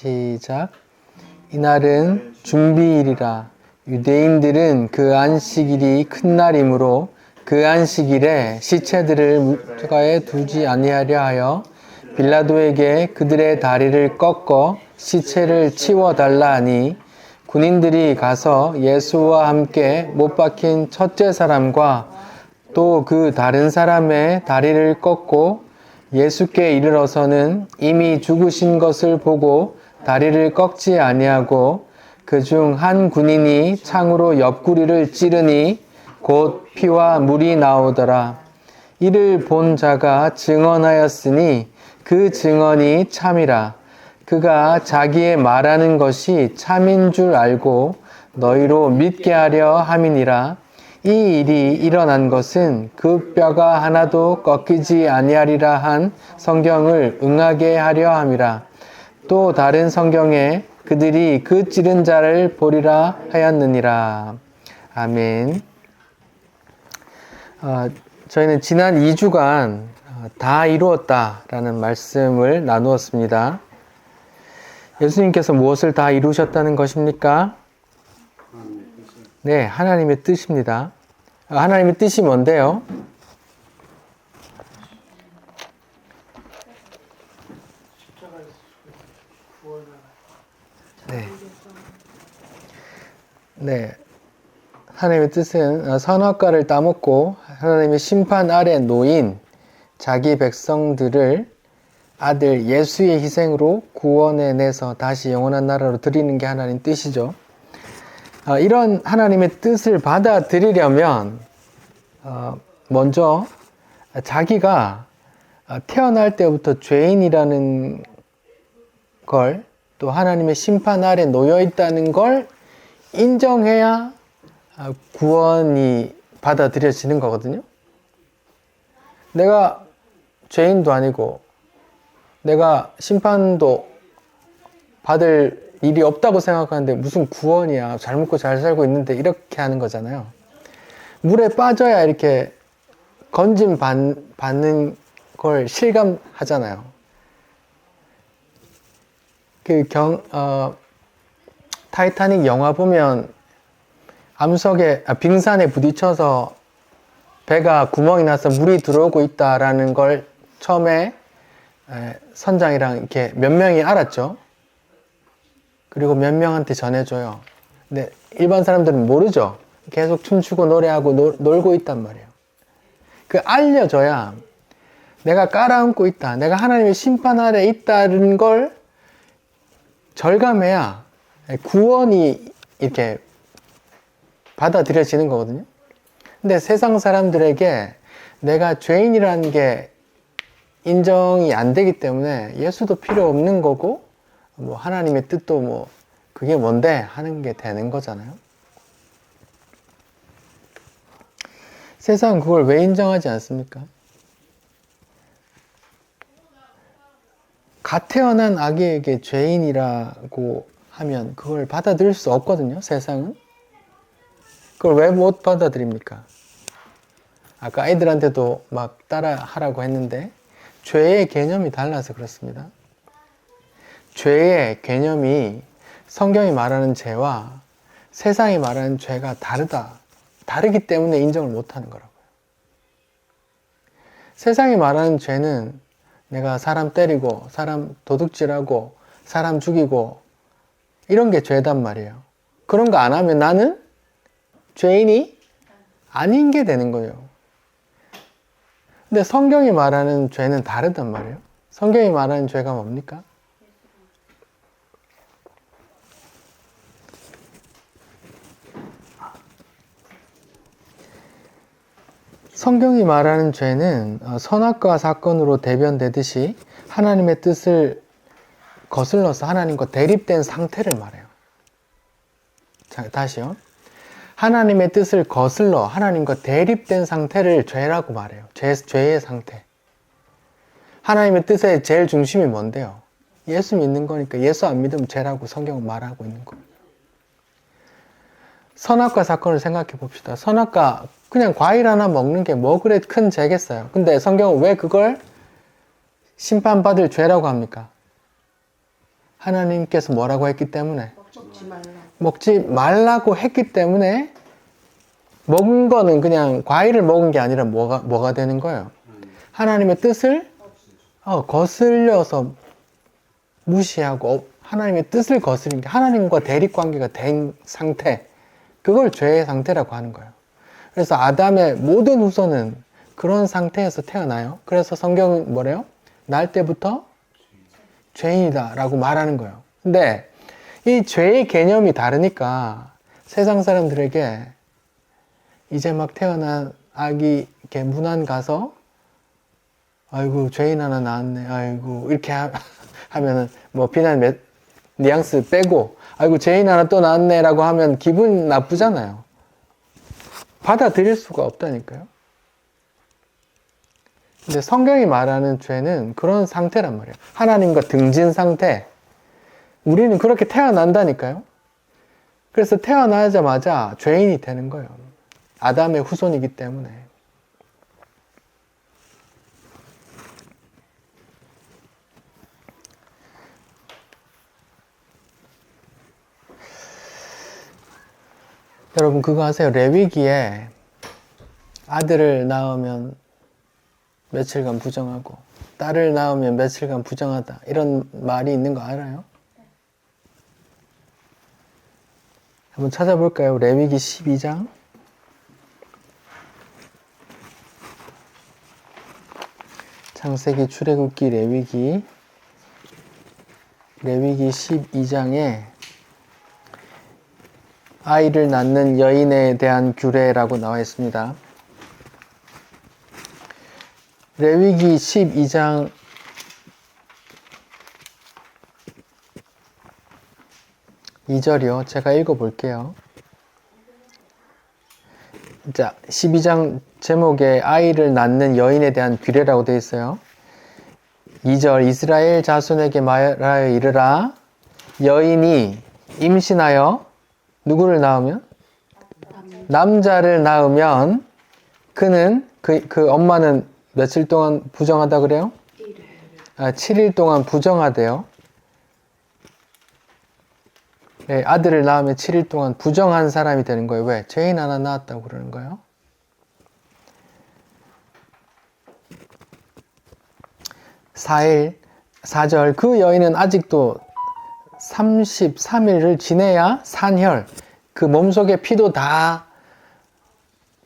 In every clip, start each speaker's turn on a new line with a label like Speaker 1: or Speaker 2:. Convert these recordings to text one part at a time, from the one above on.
Speaker 1: 시작. 이날은 준비일이라. 유대인들은 그 안식일이 큰 날이므로 그 안식일에 시체들을 무가에 두지 아니하려 하여 빌라도에게 그들의 다리를 꺾어 시체를 치워달라 하니, 군인들이 가서 예수와 함께 못 박힌 첫째 사람과 또 그 다른 사람의 다리를 꺾고 예수께 이르러서는 이미 죽으신 것을 보고 다리를 꺾지 아니하고, 그중 한 군인이 창으로 옆구리를 찌르니 곧 피와 물이 나오더라. 이를 본 자가 증언하였으니 그 증언이 참이라. 그가 자기의 말하는 것이 참인 줄 알고 너희로 믿게 하려 함이니라. 이 일이 일어난 것은 그 뼈가 하나도 꺾이지 아니하리라 한 성경을 응하게 하려 함이라. 또 다른 성경에 그들이 그 찌른 자를 보리라 하였느니라. 아멘. 저희는 지난 2주간 다 이루었다라는 말씀을 나누었습니다. 예수님께서 무엇을 다 이루셨다는 것입니까? 네, 하나님의 뜻입니다. 하나님의 뜻이 뭔데요? 네. 하나님의 뜻은 선악과를 따먹고 하나님의 심판 아래 놓인 자기 백성들을 아들 예수의 희생으로 구원해내서 다시 영원한 나라로 드리는 게 하나님 뜻이죠. 이런 하나님의 뜻을 받아들이려면 먼저 자기가 태어날 때부터 죄인이라는 걸, 또 하나님의 심판 아래 놓여 있다는 걸 인정해야 구원이 받아들여지는 거거든요. 내가 죄인도 아니고 내가 심판도 받을 일이 없다고 생각하는데 무슨 구원이야, 잘 먹고 잘 살고 있는데, 이렇게 하는 거잖아요. 물에 빠져야 이렇게 건짐 받는 걸 실감하잖아요. 타이타닉 영화 보면 빙산에 부딪혀서 배가 구멍이 나서 물이 들어오고 있다라는 걸 처음에 선장이랑 이렇게 몇 명이 알았죠. 그리고 몇 명한테 전해줘요. 근데 일반 사람들은 모르죠. 계속 춤추고 노래하고 놀고 있단 말이에요. 알려줘야 내가 깔아앉고 있다, 내가 하나님의 심판 아래 있다는 걸 절감해야 구원이 이렇게 받아들여지는 거거든요. 근데 세상 사람들에게 내가 죄인이라는 게 인정이 안 되기 때문에 예수도 필요 없는 거고, 하나님의 뜻도 그게 뭔데 하는 게 되는 거잖아요. 세상은 그걸 왜 인정하지 않습니까? 갓 태어난 아기에게 죄인이라고 하면 그걸 받아들일 수 없거든요, 세상은. 그걸 왜 못 받아들입니까? 아까 아이들한테도 막 따라 하라고 했는데, 죄의 개념이 달라서 그렇습니다. 죄의 개념이 성경이 말하는 죄와 세상이 말하는 죄가 다르기 때문에 인정을 못하는 거라고요. 세상이 말하는 죄는 내가 사람 때리고 사람 도둑질하고 사람 죽이고 이런 게 죄단 말이에요. 그런 거 안 하면 나는 죄인이 아닌 게 되는 거예요. 근데 성경이 말하는 죄는 다르단 말이에요. 성경이 말하는 죄가 뭡니까? 성경이 말하는 죄는 선악과 사건으로 대변되듯이 하나님의 뜻을 거슬러서 하나님과 대립된 상태를 말해요. 자, 다시요. 하나님의 뜻을 거슬러 하나님과 대립된 상태를 죄라고 말해요. 죄의 상태. 하나님의 뜻의 제일 중심이 뭔데요? 예수 믿는 거니까 예수 안 믿으면 죄라고 성경은 말하고 있는 거예요. 선악과 사건을 생각해 봅시다. 선악과 그냥 과일 하나 먹는 게 뭐 그래 큰 죄겠어요. 근데 성경은 왜 그걸 심판받을 죄라고 합니까? 하나님께서 뭐라고 했기 때문에?
Speaker 2: 먹지 말라.
Speaker 1: 먹지 말라고 했기 때문에 먹은 거는 그냥 과일을 먹은 게 아니라 뭐가 되는 거예요? 하나님의 뜻을 거슬려서 무시하고 하나님의 뜻을 거스린 게 하나님과 대립관계가 된 상태, 그걸 죄의 상태라고 하는 거예요. 그래서 아담의 모든 후손은 그런 상태에서 태어나요. 그래서 성경은 뭐래요? 날 때부터 죄인이다 라고 말하는 거예요. 근데 이 죄의 개념이 다르니까 세상 사람들에게 이제 막 태어난 아기 이렇게 문안 가서 아이고 죄인 하나 낳았네, 아이고 이렇게 하면은 뭐 비난 뉘앙스 빼고 아이고 죄인 하나 또 낳았네 라고 하면 기분 나쁘잖아요. 받아들일 수가 없다니까요. 근데 성경이 말하는 죄는 그런 상태란 말이에요. 하나님과 등진 상태. 우리는 그렇게 태어난다니까요. 그래서 태어나자마자 죄인이 되는 거예요. 아담의 후손이기 때문에. 여러분 그거 아세요? 레위기에 아들을 낳으면 며칠간 부정하고 딸을 낳으면 며칠간 부정하다 이런 말이 있는 거 알아요? 한번 찾아볼까요? 레위기 12장 창세기, 출애굽기, 레위기 12장에 아이를 낳는 여인에 대한 규례라고 나와 있습니다. 레위기 12장 2절이요. 제가 읽어볼게요. 자, 12장 제목에 아이를 낳는 여인에 대한 규례라고 되어 있어요. 2절 이스라엘 자손에게 말하여 이르라 여인이 임신하여 누구를 낳으면? 남자를 낳으면 그는 그 엄마는 며칠 동안 부정하다 그래요? 7일 동안 부정하대요. 네, 아들을 낳으면 7일 동안 부정한 사람이 되는 거예요. 왜? 죄인 하나 낳았다고 그러는 거예요. 4절 그 여인은 아직도 33일을 지내야 산혈, 그 몸속의 피도 다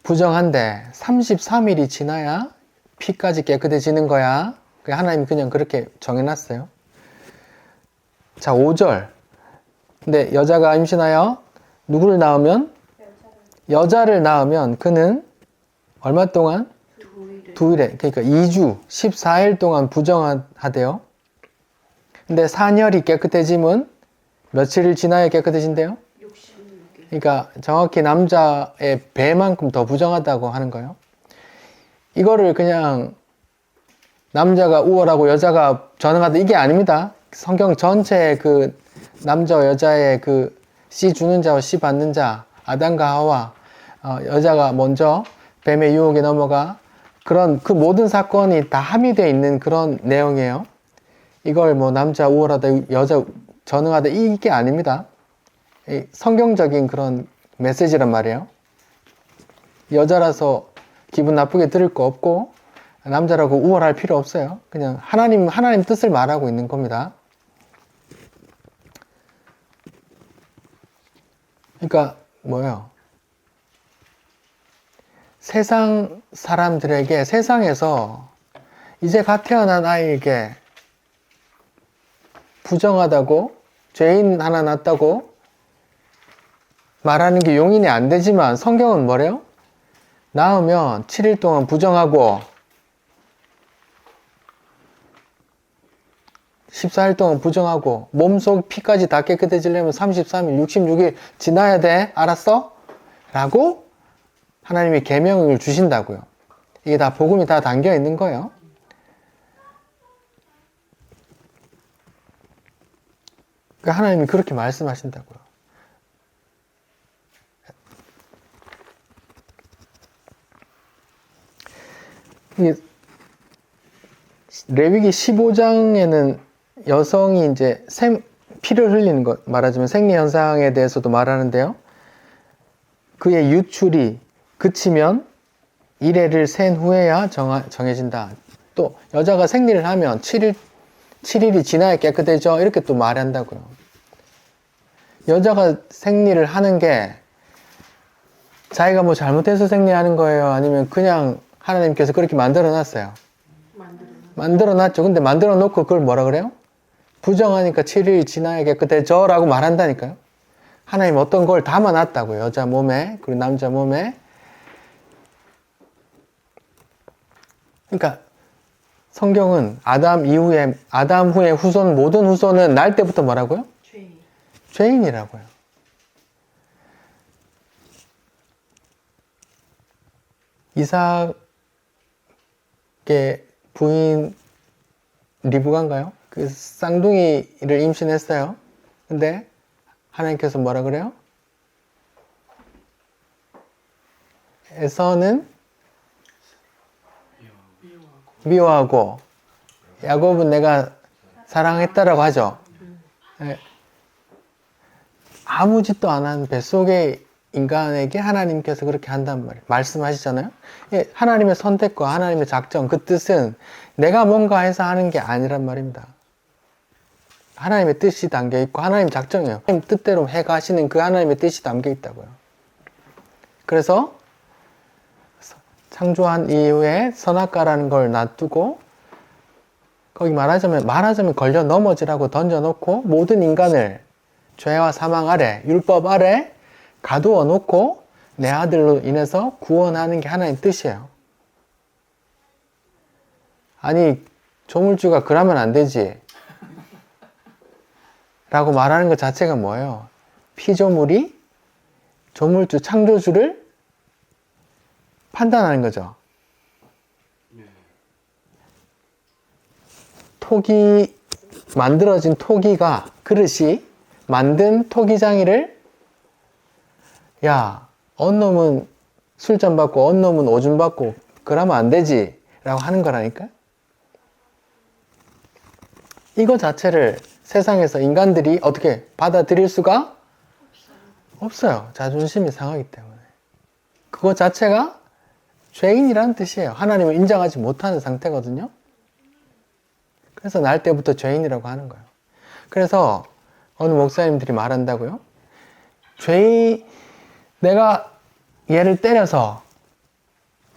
Speaker 1: 부정한데 33일이 지나야 피까지 깨끗해지는 거야. 하나님이 그냥 그렇게 정해놨어요. 자, 5절 근데 여자가 임신하여 누구를 낳으면? 여자를 낳으면 그는 얼마 동안? 2일에 그러니까 2주 14일 동안 부정하대요. 근데 산혈이 깨끗해지면 며칠을 지나야 깨끗해진대요? 그러니까 정확히 남자의 배만큼 더 부정하다고 하는 거예요. 이거를 그냥 남자가 우월하고 여자가 전능하다 이게 아닙니다. 성경 전체의 그 남자와 여자의 그 씨 주는 자와 씨 받는 자, 아담과 하와, 여자가 먼저 뱀의 유혹에 넘어가 그런 그 모든 사건이 다 함유되어 있는 그런 내용이에요. 이걸 뭐 남자 우월하다, 여자 전능하다 이게 아닙니다. 성경적인 그런 메시지란 말이에요. 여자라서 기분 나쁘게 들을 거 없고 남자라고 우월할 필요 없어요. 그냥 하나님 뜻을 말하고 있는 겁니다. 그러니까 뭐예요? 세상 사람들에게 세상에서 이제 갓 태어난 아이에게 부정하다고 죄인 하나 낳았다고 말하는 게 용인이 안 되지만 성경은 뭐래요? 낳으면 7일 동안 부정하고 14일 동안 부정하고 몸속 피까지 다 깨끗해지려면 33일, 66일 지나야 돼. 알았어? 라고 하나님이 계명을 주신다고요. 이게 다 복음이 다 담겨 있는 거예요. 그러니까 하나님이 그렇게 말씀하신다고요. 레위기 15장에는 여성이 이제 피를 흘리는 것, 말하자면 생리현상에 대해서도 말하는데요. 그의 유출이 그치면 1회를 센 후에야 정해진다. 또 여자가 생리를 하면 7일이 지나야 깨끗해져. 이렇게 또 말한다고요. 여자가 생리를 하는 게 자기가 뭐 잘못해서 생리하는 거예요? 아니면 그냥 하나님께서 그렇게 만들어 놨어요? 만들어 놨죠. 근데 만들어 놓고 그걸 뭐라 그래요? 부정하니까 7일이 지나야 깨끗해져 라고 말한다니까요. 하나님 어떤 걸 담아 놨다고요. 여자 몸에, 그리고 남자 몸에. 그러니까 성경은 아담 후에 후손, 모든 후손은 날 때부터 뭐라고요? 죄인이라고요. 이삭의 부인 리브가인가요? 그 쌍둥이를 임신했어요. 근데 하나님께서 뭐라 그래요? 에서는 미워하고 야곱은 내가 사랑했다라고 하죠. 네. 아무 짓도 안 한 뱃속의 인간에게 하나님께서 그렇게 한단 말이에요. 말씀하시잖아요. 하나님의 선택과 하나님의 작정, 그 뜻은 내가 뭔가 해서 하는 게 아니란 말입니다. 하나님의 뜻이 담겨 있고 하나님 작정이에요. 하나님 뜻대로 해가시는 그 하나님의 뜻이 담겨 있다고요. 그래서 창조한 이후에 선악과라는 걸 놔두고 거기 말하자면 걸려 넘어지라고 던져놓고 모든 인간을 죄와 사망 아래, 율법 아래 가두어 놓고 내 아들로 인해서 구원하는 게 하나님의 뜻이에요. 아니, 조물주가 그러면 안 되지 라고 말하는 것 자체가 뭐예요? 피조물이 조물주, 창조주를 판단하는 거죠. 만들어진 토기가, 그릇이 만든 토기장이를 야, 언 놈은 술잔 받고 언 놈은 오줌 받고 그러면 안 되지 라고 하는 거라니까. 이거 자체를 세상에서 인간들이 어떻게 받아들일 수가 없어요. 자존심이 상하기 때문에. 그거 자체가 죄인이라는 뜻이에요. 하나님을 인정하지 못하는 상태거든요. 그래서 날 때부터 죄인이라고 하는 거예요. 그래서 어느 목사님들이 말한다고요. 내가 얘를 때려서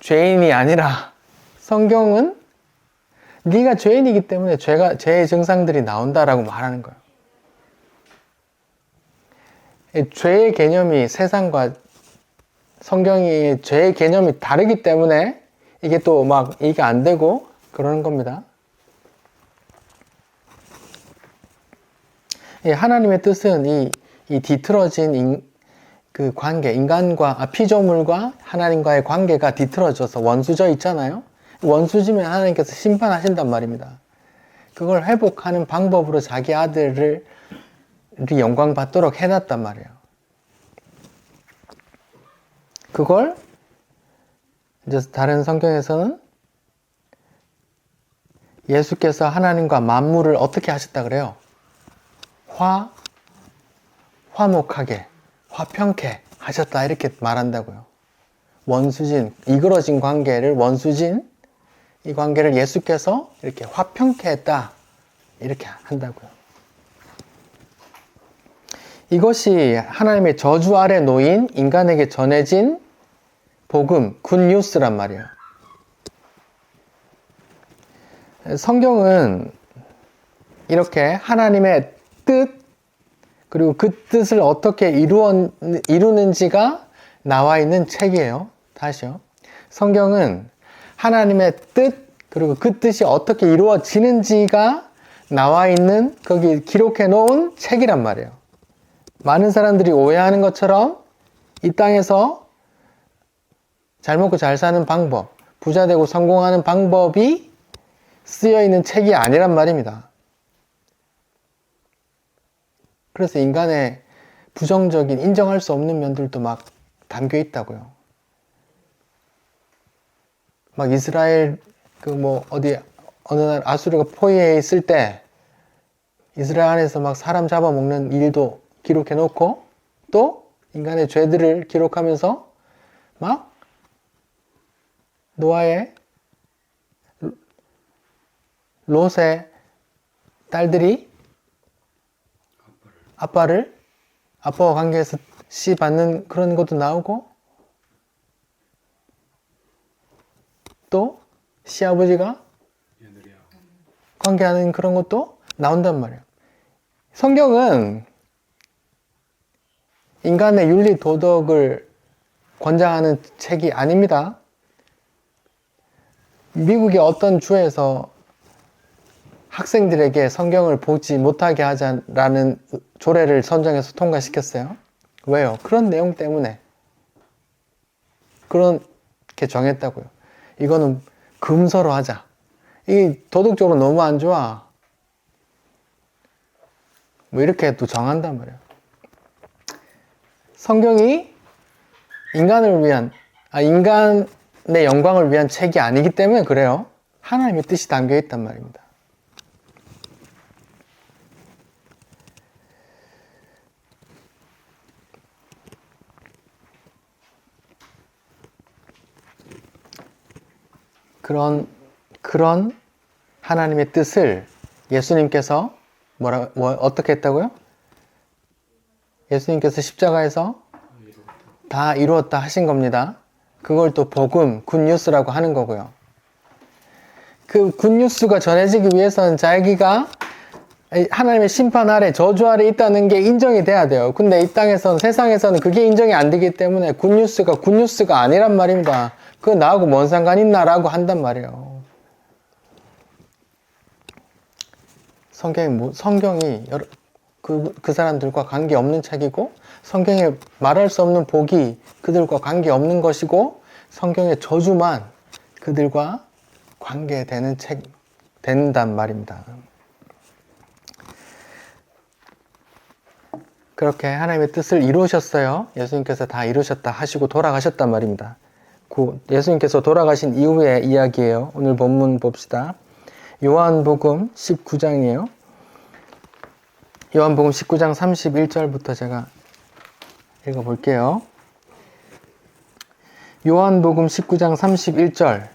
Speaker 1: 죄인이 아니라 성경은 네가 죄인이기 때문에 죄의 증상들이 나온다라고 말하는 거예요. 죄의 개념이 세상과 성경이 죄의 개념이 다르기 때문에 이게 또 막 이게 안 되고 그러는 겁니다. 하나님의 뜻은 이 뒤틀어진 그 관계, 피조물과 하나님과의 관계가 뒤틀어져서 원수져 있잖아요. 원수지면 하나님께서 심판하신단 말입니다. 그걸 회복하는 방법으로 자기 아들을 영광 받도록 해놨단 말이에요. 그걸 이제 다른 성경에서는 예수께서 하나님과 만물을 어떻게 하셨다 그래요? 화목하게, 화평케 하셨다 이렇게 말한다고요. 이그러진 관계를 이 관계를 예수께서 이렇게 화평케 했다 이렇게 한다고요. 이것이 하나님의 저주 아래 놓인 인간에게 전해진 복음, 굿뉴스란 말이에요. 성경은 이렇게 하나님의 뜻, 그리고 그 뜻을 어떻게 이루는지가 나와 있는 책이에요. 다시요. 성경은 하나님의 뜻, 그리고 그 뜻이 어떻게 이루어지는지가 나와 있는, 거기 기록해 놓은 책이란 말이에요. 많은 사람들이 오해하는 것처럼 이 땅에서 잘 먹고 잘 사는 방법, 부자 되고 성공하는 방법이 쓰여 있는 책이 아니란 말입니다. 그래서 인간의 부정적인, 인정할 수 없는 면들도 막 담겨 있다고요. 막 이스라엘 어느 날 아수르가 포위해 있을 때 이스라엘 안에서 막 사람 잡아먹는 일도 기록해 놓고 또 인간의 죄들을 기록하면서 막 노아의 롯의 딸들이 아빠와 관계에서 씨 받는 그런 것도 나오고 또 시아버지가 관계하는 그런 것도 나온단 말이에요. 성경은 인간의 윤리 도덕을 권장하는 책이 아닙니다. 미국의 어떤 주에서 학생들에게 성경을 보지 못하게 하자라는 조례를 선정해서 통과시켰어요. 왜요? 그런 내용 때문에 그렇게 정했다고요. 이거는 금서로 하자. 이 도덕적으로 너무 안 좋아. 뭐 이렇게 또 정한단 말이에요. 성경이 인간의 영광을 위한 책이 아니기 때문에 그래요. 하나님의 뜻이 담겨 있단 말입니다. 그런 하나님의 뜻을 예수님께서 어떻게 했다고요? 예수님께서 십자가에서 다 이루었다 하신 겁니다. 그걸 또 복음, 굿뉴스라고 하는 거고요. 그 굿뉴스가 전해지기 위해서는 자기가 하나님의 심판 아래, 저주 아래 있다는 게 인정이 돼야 돼요. 근데 이 땅에서는, 세상에서는 그게 인정이 안 되기 때문에 굿뉴스가 아니란 말입니다. 그거 나하고 뭔 상관 있나? 라고 한단 말이에요. 성경이 그 사람들과 관계없는 책이고, 성경에 말할 수 없는 복이 그들과 관계없는 것이고, 성경의 저주만 그들과 관계되는 된단 말입니다. 그렇게 하나님의 뜻을 이루셨어요. 예수님께서 다 이루셨다 하시고 돌아가셨단 말입니다. 예수님께서 돌아가신 이후의 이야기예요. 오늘 본문 봅시다. 요한복음 19장이에요. 요한복음 19장 31절부터 제가 읽어볼게요. 요한복음 19장 31절.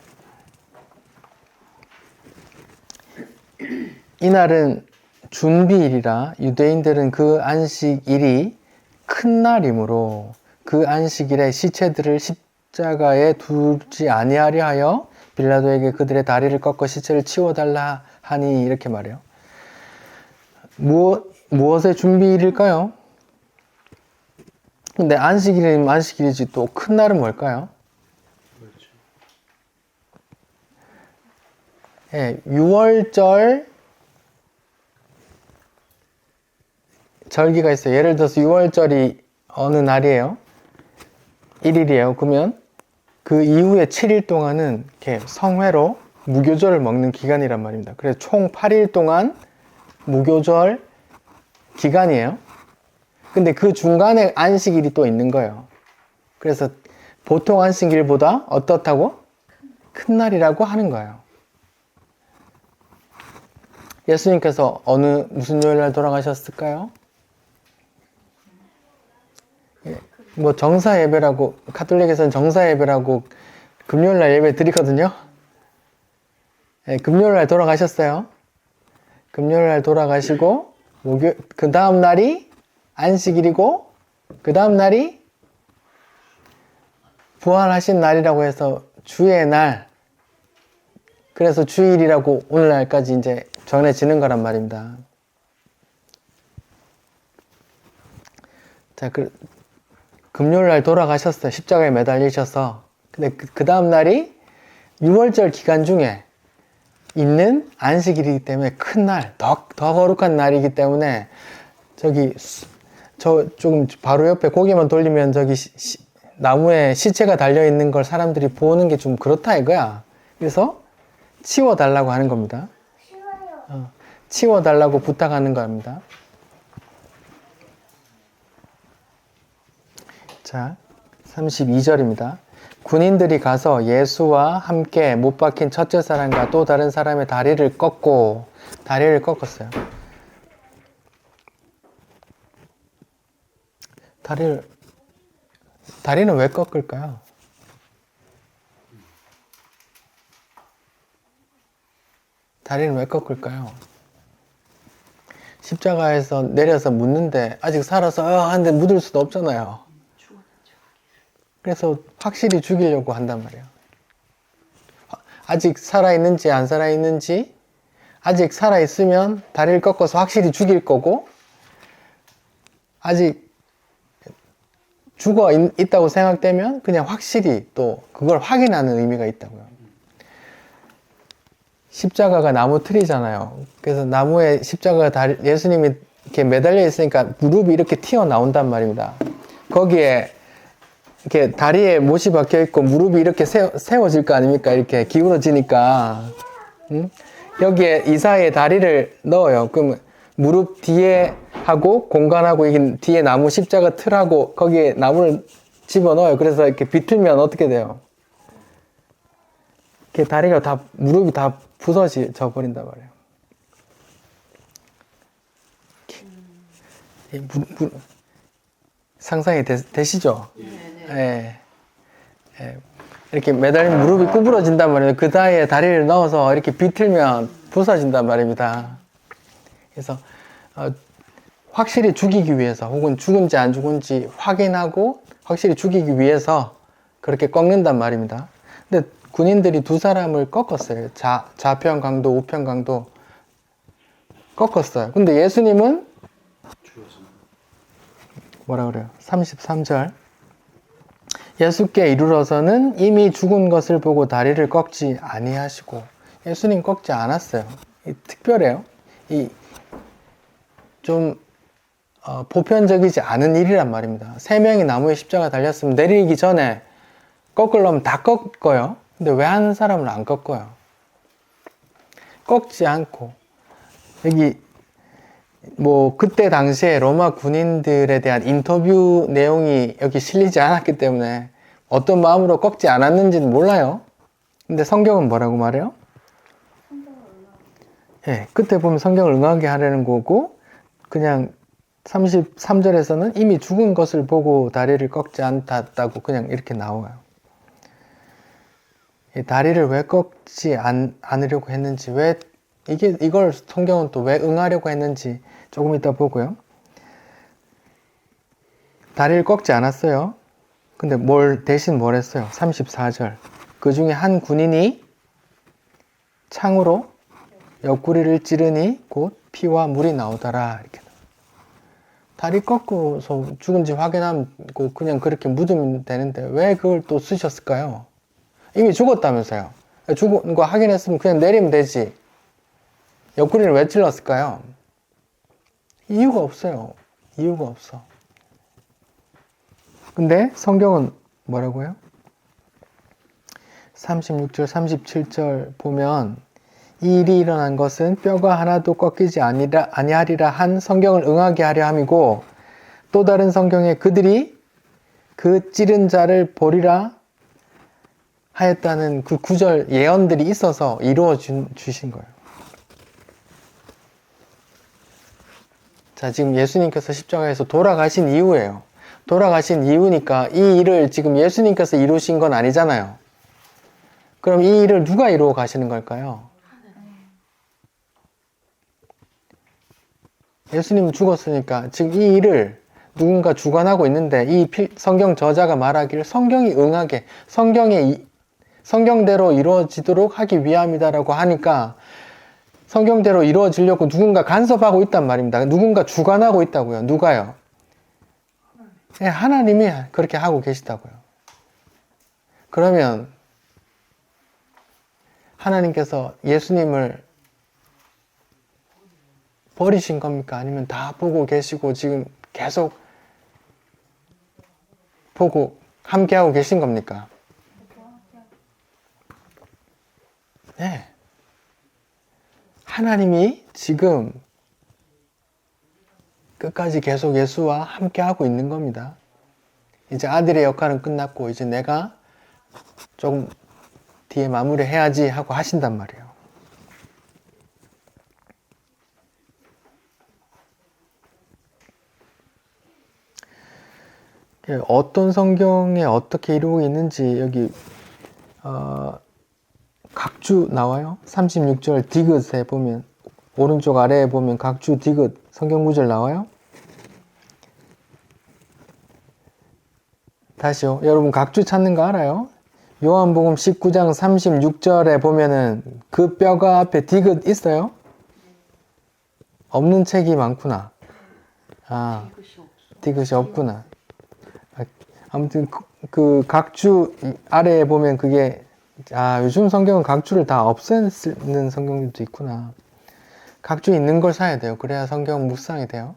Speaker 1: 이날은 준비일이라 유대인들은 그 안식일이 큰 날이므로 그 안식일에 시체들을 십자가에 두지 아니하려 하여 빌라도에게 그들의 다리를 꺾어 시체를 치워달라 하니 이렇게 말해요. 무엇의 준비일일까요? 근데 안식일이면 안식일이지 또 큰 날은 뭘까요? 예, 6월절 절기가 있어요. 예를 들어서 6월절이 어느 날이에요? 1일이에요. 그러면 그 이후에 7일 동안은 이렇게 성회로 무교절을 먹는 기간이란 말입니다. 그래서 총 8일 동안 무교절 기간이에요. 근데 그 중간에 안식일이 또 있는 거예요. 그래서 보통 안식일보다 어떻다고? 큰 날이라고 하는 거예요. 예수님께서 무슨 요일 날 돌아가셨을까요? 뭐 정사 예배라고, 가톨릭에서는 정사 예배라고 금요일 날 예배 드리거든요. 네, 금요일 날 돌아가셨어요. 금요일 날 돌아가시고 그 다음 날이 안식일이고 그 다음 날이 부활하신 날이라고 해서 주의 날, 그래서 주일이라고 오늘날까지 이제 전해지는 거란 말입니다. 자, 금요일 날 돌아가셨어요. 십자가에 매달리셔서. 근데 그 다음 날이 6월절 기간 중에 있는 안식일이기 때문에 큰 날, 더 거룩한 날이기 때문에 조금 바로 옆에 고개만 돌리면 저기 나무에 시체가 달려있는 걸 사람들이 보는 게 좀 그렇다 이거야. 그래서 치워달라고 하는 겁니다. 치워달라고 부탁하는 겁니다. 자, 32절입니다. 군인들이 가서 예수와 함께 못 박힌 첫째 사람과 또 다른 사람의 다리를 꺾었어요. 다리는 왜 꺾을까요? 다리는 왜 꺾을까요? 십자가에서 내려서 묻는데 아직 살아서 하는데 묻을 수도 없잖아요. 그래서 확실히 죽이려고 한단 말이에요. 아직 살아있는지 안 살아있는지, 아직 살아있으면 다리를 꺾어서 확실히 죽일 거고, 아직 죽어 있다고 생각되면 그냥 확실히 또 그걸 확인하는 의미가 있다고요. 십자가가 나무 틀이잖아요. 그래서 나무에 십자가가 예수님이 이렇게 매달려 있으니까 무릎이 이렇게 튀어나온단 말입니다. 거기에 이렇게 다리에 못이 박혀 있고 무릎이 이렇게 세워질 거 아닙니까? 이렇게 기울어지니까. 여기에 이 사이에 다리를 넣어요. 그럼 무릎 뒤에 하고 공간하고 이 뒤에 나무 십자가 틀하고 거기에 나무를 집어넣어요. 그래서 이렇게 비틀면 어떻게 돼요? 이렇게 다리가 다, 무릎이 다 부서져 버린단 말이에요. 상상이 되시죠? 예. 예. 이렇게 매달린 무릎이 구부러진단 말이에요. 그 사이에 다리를 넣어서 이렇게 비틀면 부서진단 말입니다. 그래서 확실히 죽이기 위해서 혹은 죽은지 안 죽은지 확인하고 확실히 죽이기 위해서 그렇게 꺾는단 말입니다. 근데 군인들이 두 사람을 꺾었어요. 좌편 강도, 우편 강도 꺾었어요. 근데 예수님은 뭐라 그래요? 33절. 예수께 이르러서는 이미 죽은 것을 보고 다리를 꺾지 아니하시고, 예수님 꺾지 않았어요. 특별해요. 좀 보편적이지 않은 일이란 말입니다. 3명이 나무에 십자가 달렸으면 내리기 전에 꺾으려면 다 꺾어요. 근데 왜 한 사람을 안 꺾어요? 꺾지 않고, 여기 그때 당시에 로마 군인들에 대한 인터뷰 내용이 여기 실리지 않았기 때문에 어떤 마음으로 꺾지 않았는지는 몰라요. 근데 성경은 뭐라고 말해요? 예, 끝에 보면 성경을 응하게 하려는 거고, 그냥 33절에서는 이미 죽은 것을 보고 다리를 꺾지 않았다고 그냥 이렇게 나와요. 다리를 왜 꺾지 않으려고 했는지, 이걸 성경은 또 왜 응하려고 했는지 조금 이따 보고요. 다리를 꺾지 않았어요. 근데 대신 뭘 했어요? 34절. 그 중에 한 군인이 창으로 옆구리를 찌르니 곧 피와 물이 나오더라. 이렇게. 다리 꺾고서 죽은지 확인하고 그냥 그렇게 묻으면 되는데 왜 그걸 또 쓰셨을까요? 이미 죽었다면서요. 죽은 거 확인했으면 그냥 내리면 되지. 옆구리를 왜 찔렀을까요? 이유가 없어요. 이유가 없어. 근데 성경은 뭐라고요? 36절, 37절 보면 이 일이 일어난 것은 뼈가 하나도 꺾이지 아니하리라 한 성경을 응하게 하려 함이고, 또 다른 성경에 그들이 그 찌른 자를 보리라 하였다는 그 구절 예언들이 있어서 이루어 주신 거예요. 자, 지금 예수님께서 십자가에서 돌아가신 이유예요. 돌아가신 이유니까 이 일을 지금 예수님께서 이루신 건 아니잖아요. 그럼 이 일을 누가 이루어 가시는 걸까요? 예수님은 죽었으니까 지금 이 일을 누군가 주관하고 있는데 이 성경 저자가 말하기를 성경이 응하게 성경대로 이루어지도록 하기 위함이다라고 하니까 성경대로 이루어지려고 누군가 간섭하고 있단 말입니다. 누군가 주관하고 있다고요. 누가요? 네, 하나님이 그렇게 하고 계시다고요. 그러면 하나님께서 예수님을 버리신 겁니까? 아니면 다 보고 계시고 지금 계속 보고 함께하고 계신 겁니까? 네. 하나님이 지금 끝까지 계속 예수와 함께하고 있는 겁니다. 이제 아들의 역할은 끝났고 이제 내가 조금 뒤에 마무리해야지 하고 하신단 말이에요. 어떤 성경에 어떻게 이루고 있는지 여기 각주 나와요. 36절 디귿에 보면 오른쪽 아래에 보면 각주 디귿 성경 구절 나와요. 다시요. 여러분 각주 찾는 거 알아요? 요한복음 19장 36절에 보면은 그 뼈가 앞에 디귿 있어요? 없는 책이 많구나. 아, 디귿이 없구나. 아무튼 그 각주 아래에 보면 그게 요즘 성경은 각주를 다 없애는 성경들도 있구나. 각주 있는 걸 사야 돼요. 그래야 성경 묵상이 돼요.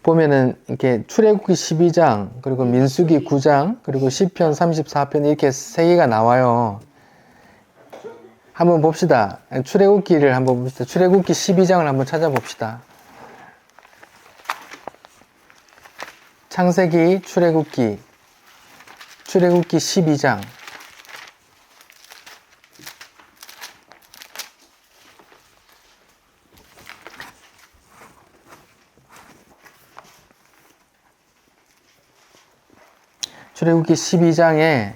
Speaker 1: 보면은 이렇게 출애굽기 12장 그리고 민수기 9장 그리고 시편 34편 이렇게 세 개가 나와요. 한번 봅시다. 출애굽기를 한번 봅시다. 출애굽기 12장을 한번 찾아봅시다. 창세기, 출애굽기 12장. 출애굽기 12장에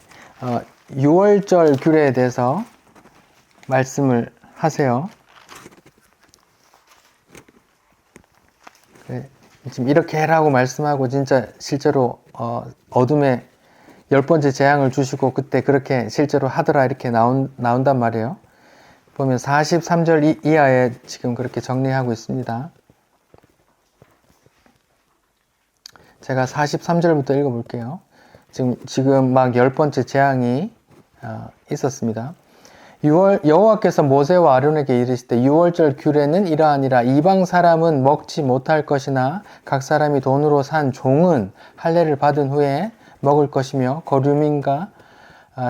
Speaker 1: 6월절 규례에 대해서 말씀을 하세요. 지금 이렇게 해라고 말씀하고 진짜 실제로 어둠에 10번째 재앙을 주시고 그때 그렇게 실제로 하더라 이렇게 나온단 말이에요. 보면 43절 이하에 지금 그렇게 정리하고 있습니다. 제가 43절부터 읽어볼게요. 지금 막 10번째 재앙이 있었습니다. 여호와께서 모세와 아론에게 이르시되 6월절 규례는 이러하니라. 이방 사람은 먹지 못할 것이나 각 사람이 돈으로 산 종은 할례를 받은 후에 먹을 것이며 거류민과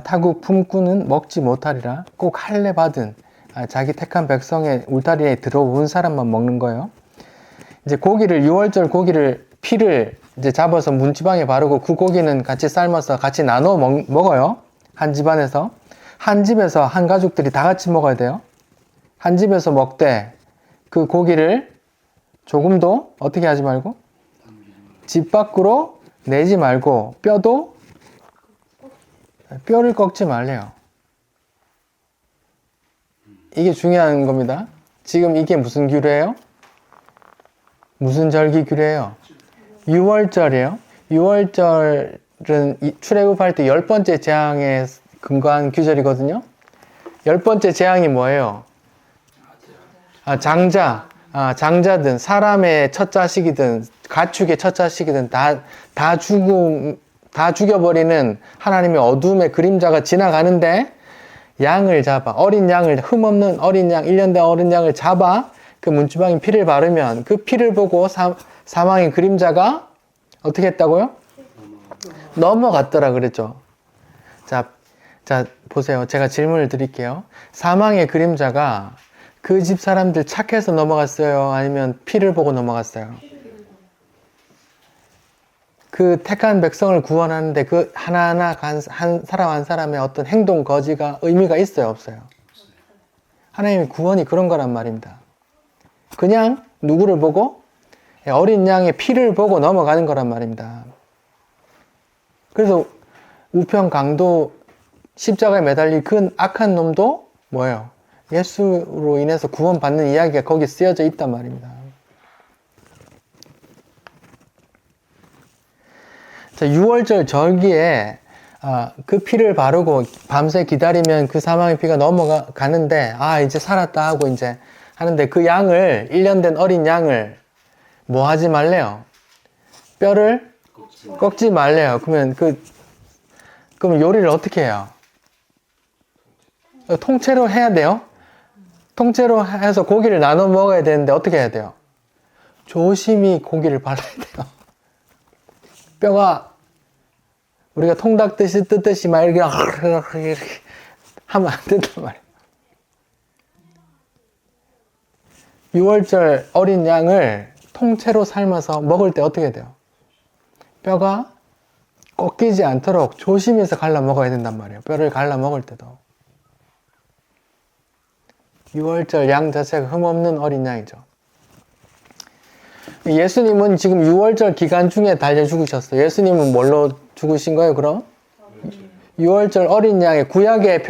Speaker 1: 타국 품꾼은 먹지 못하리라. 꼭 할례 받은 자기 택한 백성의 울타리에 들어온 사람만 먹는 거예요. 이제 6월절 고기를 피를 이제 잡아서 문지방에 바르고 그 고기는 같이 삶아서 같이 나눠 먹어요. 한 집안에서. 한 집에서 한 가족들이 다 같이 먹어야 돼요. 한 집에서 먹되 그 고기를 조금도 어떻게 하지 말고 집 밖으로 내지 말고 뼈를 꺾지 말래요. 이게 중요한 겁니다. 지금 이게 무슨 규례예요? 무슨 절기 규례예요? 6월절이에요. 6월절은 출애굽할 때 10번째 재앙에 근거한 규절이거든요. 10번째 재앙이 뭐예요? 장자든 사람의 첫 자식이든 가축의 첫 자식이든 다 죽여버리는 하나님의 어둠의 그림자가 지나가는데 양을 잡아 어린 양을 흠없는 어린 양 1년 된 어린 양을 잡아 그 문지방에 피를 바르면 그 피를 보고 사망의 그림자가 어떻게 했다고요? 넘어갔더라 그랬죠. 자, 보세요. 제가 질문을 드릴게요. 사망의 그림자가 그 집 사람들 착해서 넘어갔어요? 아니면 피를 보고 넘어갔어요? 그 택한 백성을 구원하는데 그 하나하나 한 사람 한 사람의 어떤 행동 거지가 의미가 있어요? 없어요? 하나님의 구원이 그런 거란 말입니다. 그냥 누구를 보고? 어린 양의 피를 보고 넘어가는 거란 말입니다. 그래서 우편 강도 십자가에 매달린 그 악한 놈도 뭐예요? 예수로 인해서 구원받는 이야기가 거기 쓰여져 있단 말입니다. 자, 6월절 절기에 그 피를 바르고 밤새 기다리면 그 사망의 피가 넘어가는데 이제 살았다 하고 이제 하는데 그 양을 1년 된 어린 양을 뭐 하지 말래요? 뼈를 꺾지 말래요. 그럼 요리를 어떻게 해요? 통째로 해야 돼요? 통째로 해서 고기를 나눠 먹어야 되는데 어떻게 해야 돼요? 조심히 고기를 발라야 돼요. 뼈가 우리가 통닭 뜯듯이 막 이렇게 하면 안 된단 말이에요. 6월절 어린 양을 통째로 삶아서 먹을 때 어떻게 돼요? 뼈가 꺾이지 않도록 조심해서 갈라 먹어야 된단 말이에요. 뼈를 갈라 먹을 때도. 6월절 양 자체가 흠없는 어린 양이죠. 예수님은 지금 6월절 기간 중에 달려 죽으셨어요. 예수님은 뭘로 죽으신 거예요, 그럼? 6월절 어린 양의 구약에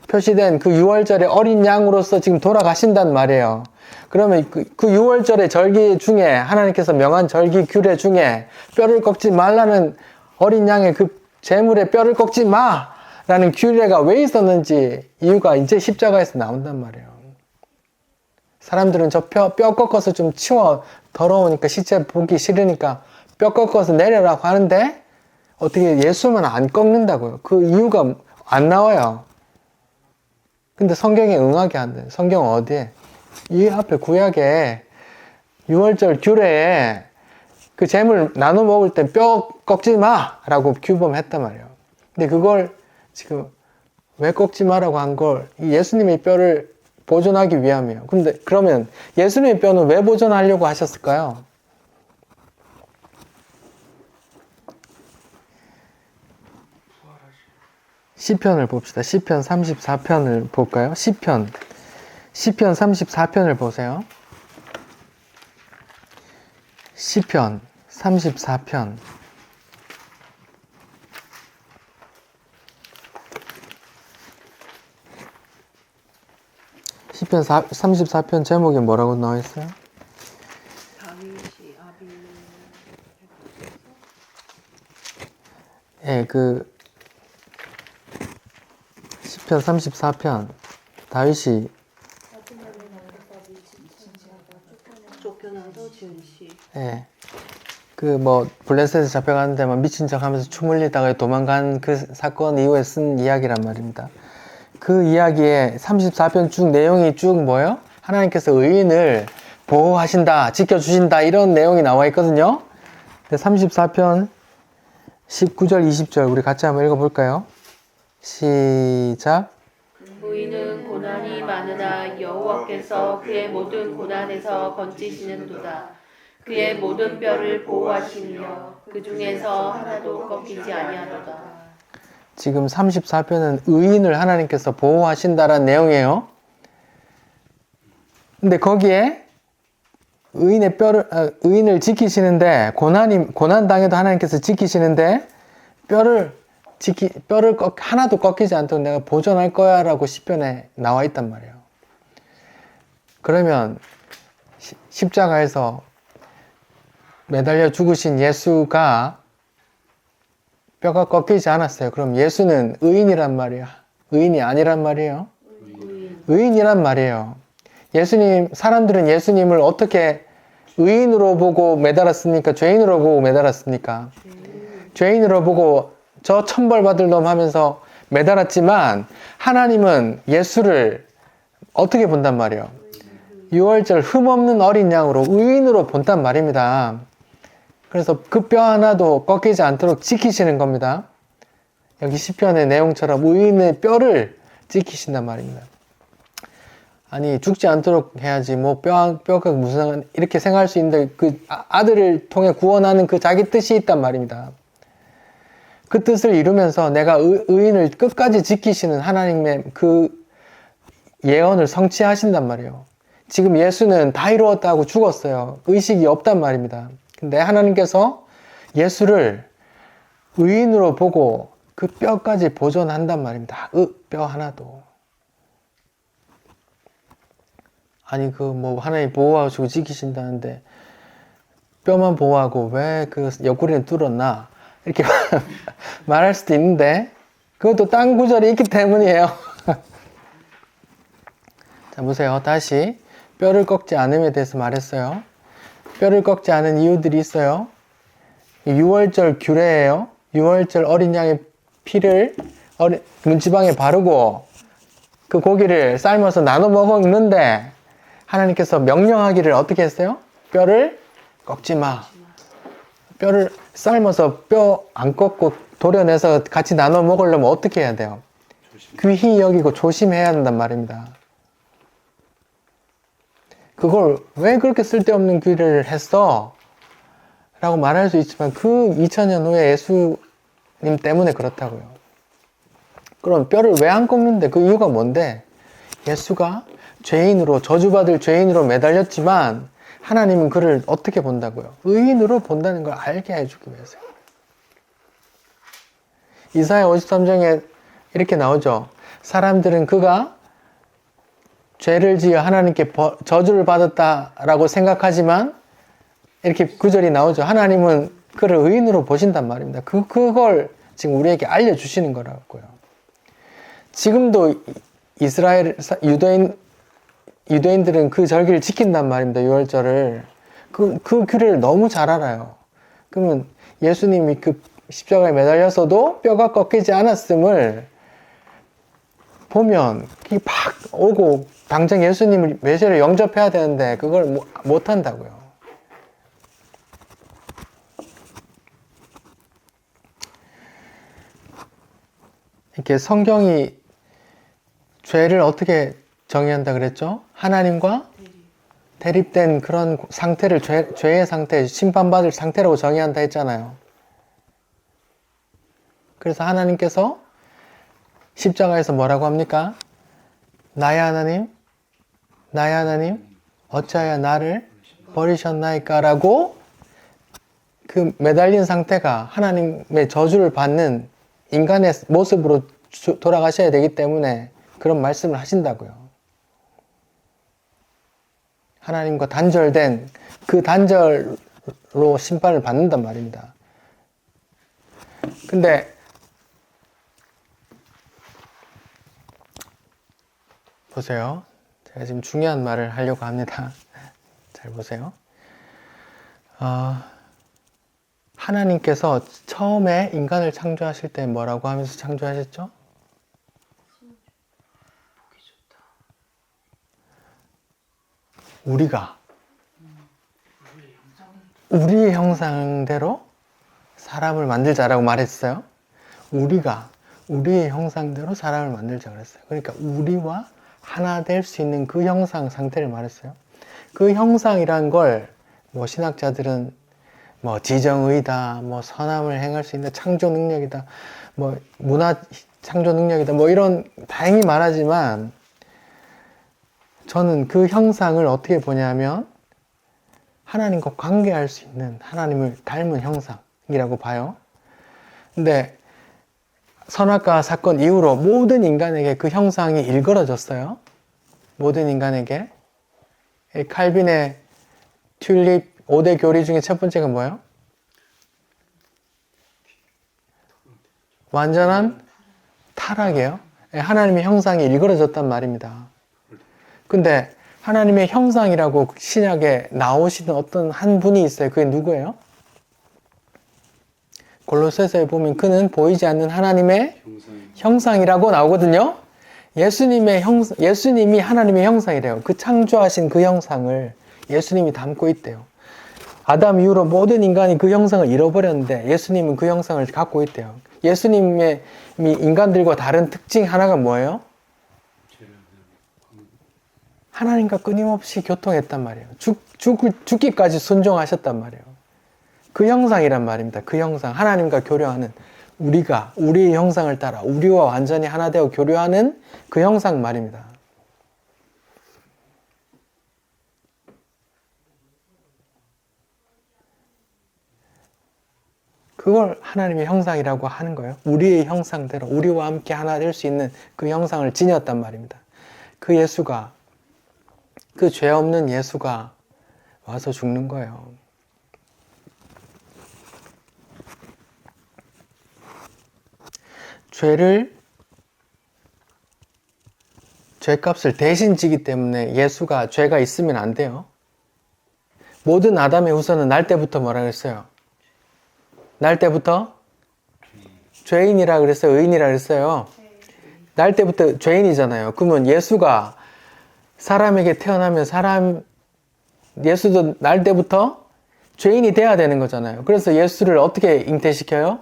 Speaker 1: 표시된 그 6월절의 어린 양으로서 지금 돌아가신단 말이에요. 그러면 그 6월절의 절기 중에 하나님께서 명한 절기 규례 중에 뼈를 꺾지 말라는 어린 양의 그 제물에 뼈를 꺾지 마라는 규례가 왜 있었는지 이유가 이제 십자가에서 나온단 말이에요. 사람들은 저 뼈 꺾어서 좀 치워, 더러우니까 시체 보기 싫으니까 뼈 꺾어서 내려라고 하는데 어떻게 예수만 안 꺾는다고요? 그 이유가 안 나와요. 근데 성경에 응하게 안 돼요. 성경은 어디에? 이 앞에 구약에 6월절 규례에 그 재물 나눠 먹을 때 뼈 꺾지 마라고 규범했단 말이에요. 근데 그걸 지금 왜 꺾지 마라고 한 걸 예수님의 뼈를 보존하기 위함이에요. 근데 그러면 예수님의 뼈는 왜 보존하려고 하셨을까요? 시편을 봅시다. 시편 34편을 볼까요? 시편 34편을 보세요. 시편 34편. 시편 34편 제목이 뭐라고 나와 있어요?
Speaker 2: 다윗이 아비를
Speaker 1: 예, 시편 34편 다윗이
Speaker 2: 쫓겨나서 지은 시.
Speaker 1: 예, 블레셋에 잡혀가는데 막 미친 척 하면서 춤 흘리다가 도망간 그 사건 이후에 쓴 이야기란 말입니다. 그 이야기에 34편 쭉 내용이 쭉 뭐예요? 하나님께서 의인을 보호하신다, 지켜주신다 이런 내용이 나와 있거든요. 34편 19절 20절 우리 같이 한번 읽어볼까요? 시작.
Speaker 2: 의인은 고난이 많으나 여호와께서 그의 모든 고난에서 건지시는도다. 그의 모든 뼈를 보호하시며 그 중에서 하나도 꺾이지 아니하도다.
Speaker 1: 지금 34편은 의인을 하나님께서 보호하신다라는 내용이에요. 근데 거기에 의인을 지키시는데 고난 당해도 하나님께서 지키시는데 뼈를 하나도 꺾이지 않도록 내가 보존할 거야 라고 시편에 나와 있단 말이에요. 그러면 십자가에서 매달려 죽으신 예수가 뼈가 꺾이지 않았어요. 그럼 예수는 의인이란 말이에요. 의인이 아니란 말이에요. 의인이란 말이에요. 사람들은 예수님을 어떻게 의인으로 보고 매달았습니까? 죄인으로 보고 매달았습니까? 죄인으로 보고 저 천벌 받을 놈 하면서 매달았지만 하나님은 예수를 어떻게 본단 말이에요? 6월절 흠없는 어린 양으로 의인으로 본단 말입니다. 그래서 그 뼈 하나도 꺾이지 않도록 지키시는 겁니다. 여기 시편의 내용처럼 의인의 뼈를 지키신단 말입니다. 아니 죽지 않도록 해야지 뼈가 무슨 이렇게 생각할 수 있는데 그 아들을 통해 구원하는 그 자기 뜻이 있단 말입니다. 그 뜻을 이루면서 내가 의인을 끝까지 지키시는 하나님의 그 예언을 성취하신단 말이에요. 지금 예수는 다 이루었다고 죽었어요. 의식이 없단 말입니다. 근데 하나님께서 예수를 의인으로 보고 그 뼈까지 보존한단 말입니다. 뼈 하나도. 아니 하나님 보호하시고 지키신다는데 뼈만 보호하고 왜 그 옆구리는 뚫었나? 이렇게 말할 수도 있는데 그것도 딴 구절이 있기 때문이에요. 자 보세요. 다시 뼈를 꺾지 않음에 대해서 말했어요. 뼈를 꺾지 않은 이유들이 있어요. 6월절 규례예요. 6월절 어린 양의 피를 문지방에 바르고 그 고기를 삶아서 나눠 먹었는데 하나님께서 명령하기를 어떻게 했어요? 뼈를 꺾지 마. 뼈를 삶아서 뼈 안 꺾고 도려내서 같이 나눠 먹으려면 어떻게 해야 돼요? 귀히 여기고 조심해야 한단 말입니다. 그걸 왜 그렇게 쓸데없는 규례를 했어? 라고 말할 수 있지만 그 2000년 후에 예수님 때문에 그렇다고요. 그럼 뼈를 왜 안 꺾는데? 그 이유가 뭔데? 예수가 저주받을 죄인으로 매달렸지만 하나님은 그를 어떻게 본다고요? 의인으로 본다는 걸 알게 해주기 위해서요. 이사야 53장에 이렇게 나오죠. 사람들은 그가 죄를 지어 하나님께 저주를 받았다라고 생각하지만 이렇게 구절이 나오죠. 하나님은 그를 의인으로 보신단 말입니다. 그걸 지금 우리에게 알려주시는 거라고요. 지금도 이스라엘 유대인들은 그 절기를 지킨단 말입니다. 유월절을. 그 규례를 너무 잘 알아요. 그러면 예수님이 그 십자가에 매달려서도 뼈가 꺾이지 않았음을 보면 막 오고 당장 예수님을 메시아를 영접해야 되는데 그걸 못 한다고요. 이렇게 성경이 죄를 어떻게 정의한다 그랬죠? 하나님과 대립된 그런 상태를 죄의 상태, 심판받을 상태라고 정의한다 했잖아요. 그래서 하나님께서 십자가에서 뭐라고 합니까? 나의 하나님, 어찌하여 나를 버리셨나이까? 라고 그 매달린 상태가 하나님의 저주를 받는 인간의 모습으로 돌아가셔야 되기 때문에 그런 말씀을 하신다고요. 하나님과 단절된 그 단절로 심판을 받는단 말입니다. 근데 보세요. 제가 지금 중요한 말을 하려고 합니다. 잘 보세요. 하나님께서 처음에 인간을 창조하실 때 뭐라고 하면서 창조하셨죠? 우리가 우리의 형상대로 사람을 만들자라고 말했어요. 우리가 우리의 형상대로 사람을 만들자 그랬어요. 그러니까 우리와 하나 될 수 있는 그 형상 상태를 말했어요. 그 형상이란 걸 뭐 신학자들은 뭐 지정의다, 뭐 선함을 행할 수 있는 창조 능력이다, 뭐 문화 창조 능력이다, 뭐 이런 다양히 말하지만 저는 그 형상을 어떻게 보냐면 하나님과 관계할 수 있는 하나님을 닮은 형상이라고 봐요. 근데 선악과 사건 이후로 모든 인간에게 그 형상이 일그러졌어요. 모든 인간에게. 칼빈의 튤립 5대 교리 중에 첫 번째가 뭐예요? 완전한 타락이에요. 하나님의 형상이 일그러졌단 말입니다. 근데 하나님의 형상이라고 신약에 나오시는 어떤 한 분이 있어요. 그게 누구예요? 골로새서에 보면 그는 보이지 않는 하나님의 형상이라고 나오거든요. 예수님이 하나님의 형상이래요. 그 창조하신 그 형상을 예수님이 담고 있대요. 아담 이후로 모든 인간이 그 형상을 잃어버렸는데 예수님은 그 형상을 갖고 있대요. 예수님의 인간들과 다른 특징 하나가 뭐예요? 하나님과 끊임없이 교통했단 말이에요. 죽기까지 순종하셨단 말이에요. 그 형상이란 말입니다. 그 형상. 하나님과 교류하는 우리의 형상을 따라 우리와 완전히 하나 되어 교류하는 그 형상 말입니다. 그걸 하나님의 형상이라고 하는 거예요. 우리의 형상대로 우리와 함께 하나 될 수 있는 그 형상을 지녔단 말입니다. 그 예수가, 그 죄 없는 예수가 와서 죽는 거예요. 죄값을 대신 지기 때문에 예수가 죄가 있으면 안 돼요. 모든 아담의 후손은 날 때부터 뭐라 그랬어요? 날 때부터 죄인이라 그랬어요? 의인이라 그랬어요? 날 때부터 죄인이잖아요. 그러면 예수가 사람에게 태어나면 예수도 날 때부터 죄인이 돼야 되는 거잖아요. 그래서 예수를 어떻게 잉태시켜요?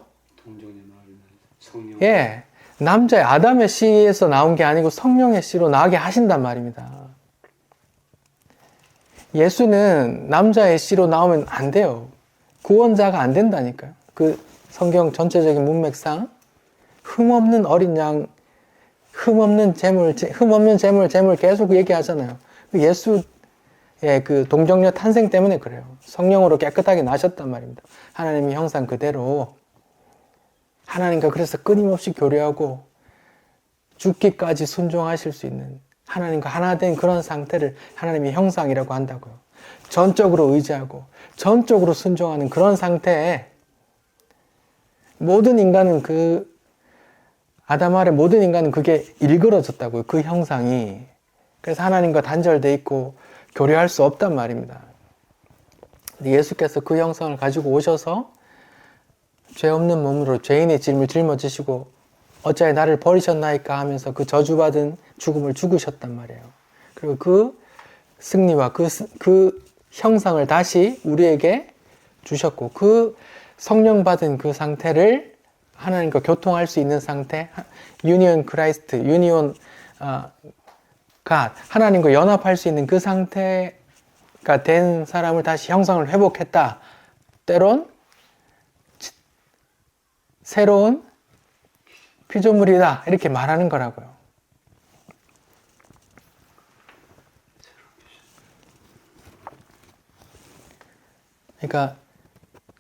Speaker 1: 예, 남자의 아담의 씨에서 나온 게 아니고 성령의 씨로 나게 하신단 말입니다. 예수는 남자의 씨로 나오면 안 돼요. 구원자가 안 된다니까요. 그 성경 전체적인 문맥상 흠없는 어린 양, 흠없는 재물 계속 얘기하잖아요. 그 동정녀 탄생 때문에 그래요. 성령으로 깨끗하게 나셨단 말입니다. 하나님의 형상 그대로 하나님과 그래서 끊임없이 교류하고 죽기까지 순종하실 수 있는 하나님과 하나 된 그런 상태를 하나님의 형상이라고 한다고요. 전적으로 의지하고 전적으로 순종하는 그런 상태에 모든 인간은 아담 아래 모든 인간은 그게 일그러졌다고요. 그 형상이. 그래서 하나님과 단절돼 있고 교류할 수 없단 말입니다. 예수께서 그 형상을 가지고 오셔서 죄 없는 몸으로 죄인의 짐을 짊어지시고 어찌하여 나를 버리셨나이까 하면서 그 저주받은 죽음을 죽으셨단 말이에요. 그리고 그 승리와 그 형상을 다시 우리에게 주셨고 그 성령 받은 그 상태를 하나님과 교통할 수 있는 상태, 유니온 크라이스트, 유니온 갓, 하나님과 연합할 수 있는 그 상태가 된 사람을 다시 형상을 회복했다. 때론 새로운 피조물이다. 이렇게 말하는 거라고요. 그러니까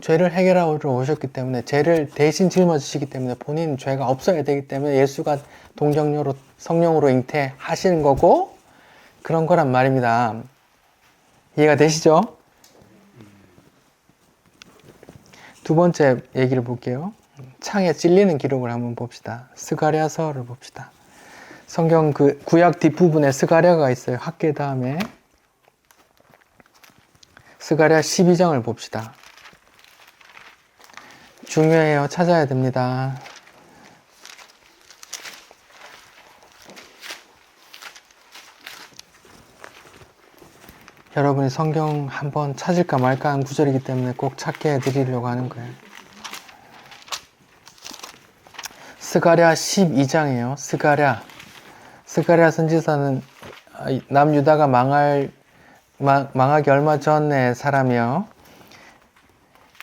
Speaker 1: 죄를 해결하러 오셨기 때문에 죄를 대신 짊어지시기 때문에 본인 죄가 없어야 되기 때문에 예수가 동정녀로 성령으로 잉태하시는 거고 그런 거란 말입니다. 이해가 되시죠? 두 번째 얘기를 볼게요. 창에 찔리는 기록을 한번 봅시다. 스가랴서를 봅시다. 성경 구약 뒷부분에 스가랴가 있어요. 학계 다음에 스가랴 12장을 봅시다. 중요해요. 찾아야 됩니다. 여러분이 성경 한번 찾을까 말까 한 구절이기 때문에 꼭 찾게 해드리려고 하는 거예요. 스가랴 12장이에요. 스가랴 선지자는 남유다가 망하기 얼마 전의 사람이요.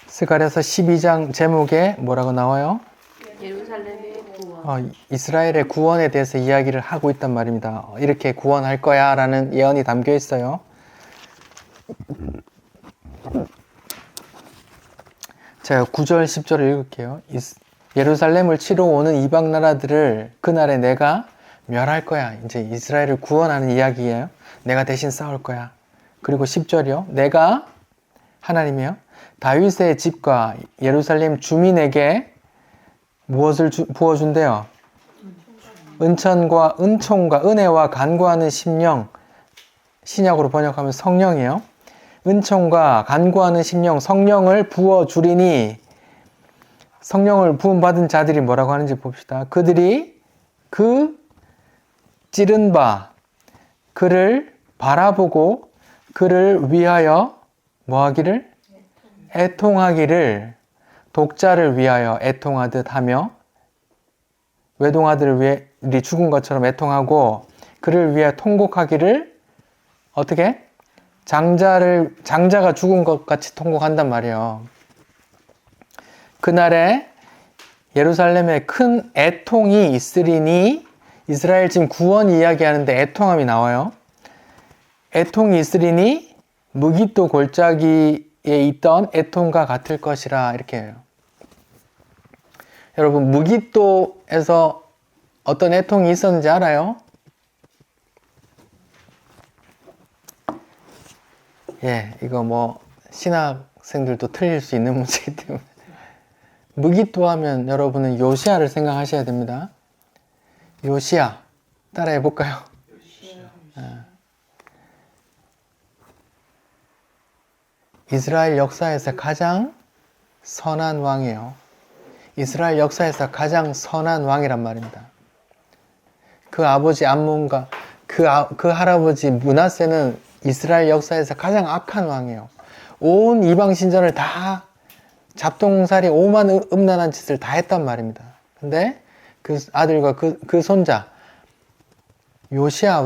Speaker 1: 스가랴서 12장 제목에 뭐라고 나와요?
Speaker 2: 예루살렘의 구원.
Speaker 1: 이스라엘의 구원에 대해서 이야기를 하고 있단 말입니다. 이렇게 구원할 거야 라는 예언이 담겨 있어요. 제가 9절 10절을 읽을게요. 예루살렘을 치러 오는 이방 나라들을 그날에 내가 멸할 거야. 이제 이스라엘을 구원하는 이야기예요. 내가 대신 싸울 거야. 그리고 10절이요. 내가 하나님이요. 다윗의 집과 예루살렘 주민에게 무엇을 부어준대요? 은총과 은혜와 간구하는 심령, 신약으로 번역하면 성령이에요. 은총과 간구하는 심령, 성령을 부어주리니 성령을 부음받은 자들이 뭐라고 하는지 봅시다. 그들이 그 찌른 바 그를 바라보고 그를 위하여 뭐하기를? 애통하기를 독자를 위하여 애통하듯 하며 외동아들을 위해 죽은 것처럼 애통하고 그를 위해 통곡하기를 어떻게? 장자가 죽은 것 같이 통곡한단 말이에요. 그날에 예루살렘에 큰 애통이 있으리니 이스라엘 지금 구원 이야기하는데 애통함이 나와요. 애통이 있으리니 무기또 골짜기에 있던 애통과 같을 것이라 이렇게 해요. 여러분 무기또에서 어떤 애통이 있었는지 알아요? 이거 뭐 신학생들도 틀릴 수 있는 문제이기 때문에 무기또 하면 여러분은 요시야를 생각하셔야 됩니다. 요시야 따라해 볼까요? 이스라엘 역사에서 가장 선한 왕이에요. 이스라엘 역사에서 가장 선한 왕이란 말입니다. 그 아버지 암몬과 그 할아버지 므낫세는 이스라엘 역사에서 가장 악한 왕이에요. 온 이방 신전을 다 잡동사리 오만 음란한 짓을 다 했단 말입니다. 근데 그 아들과 그 손자 요시야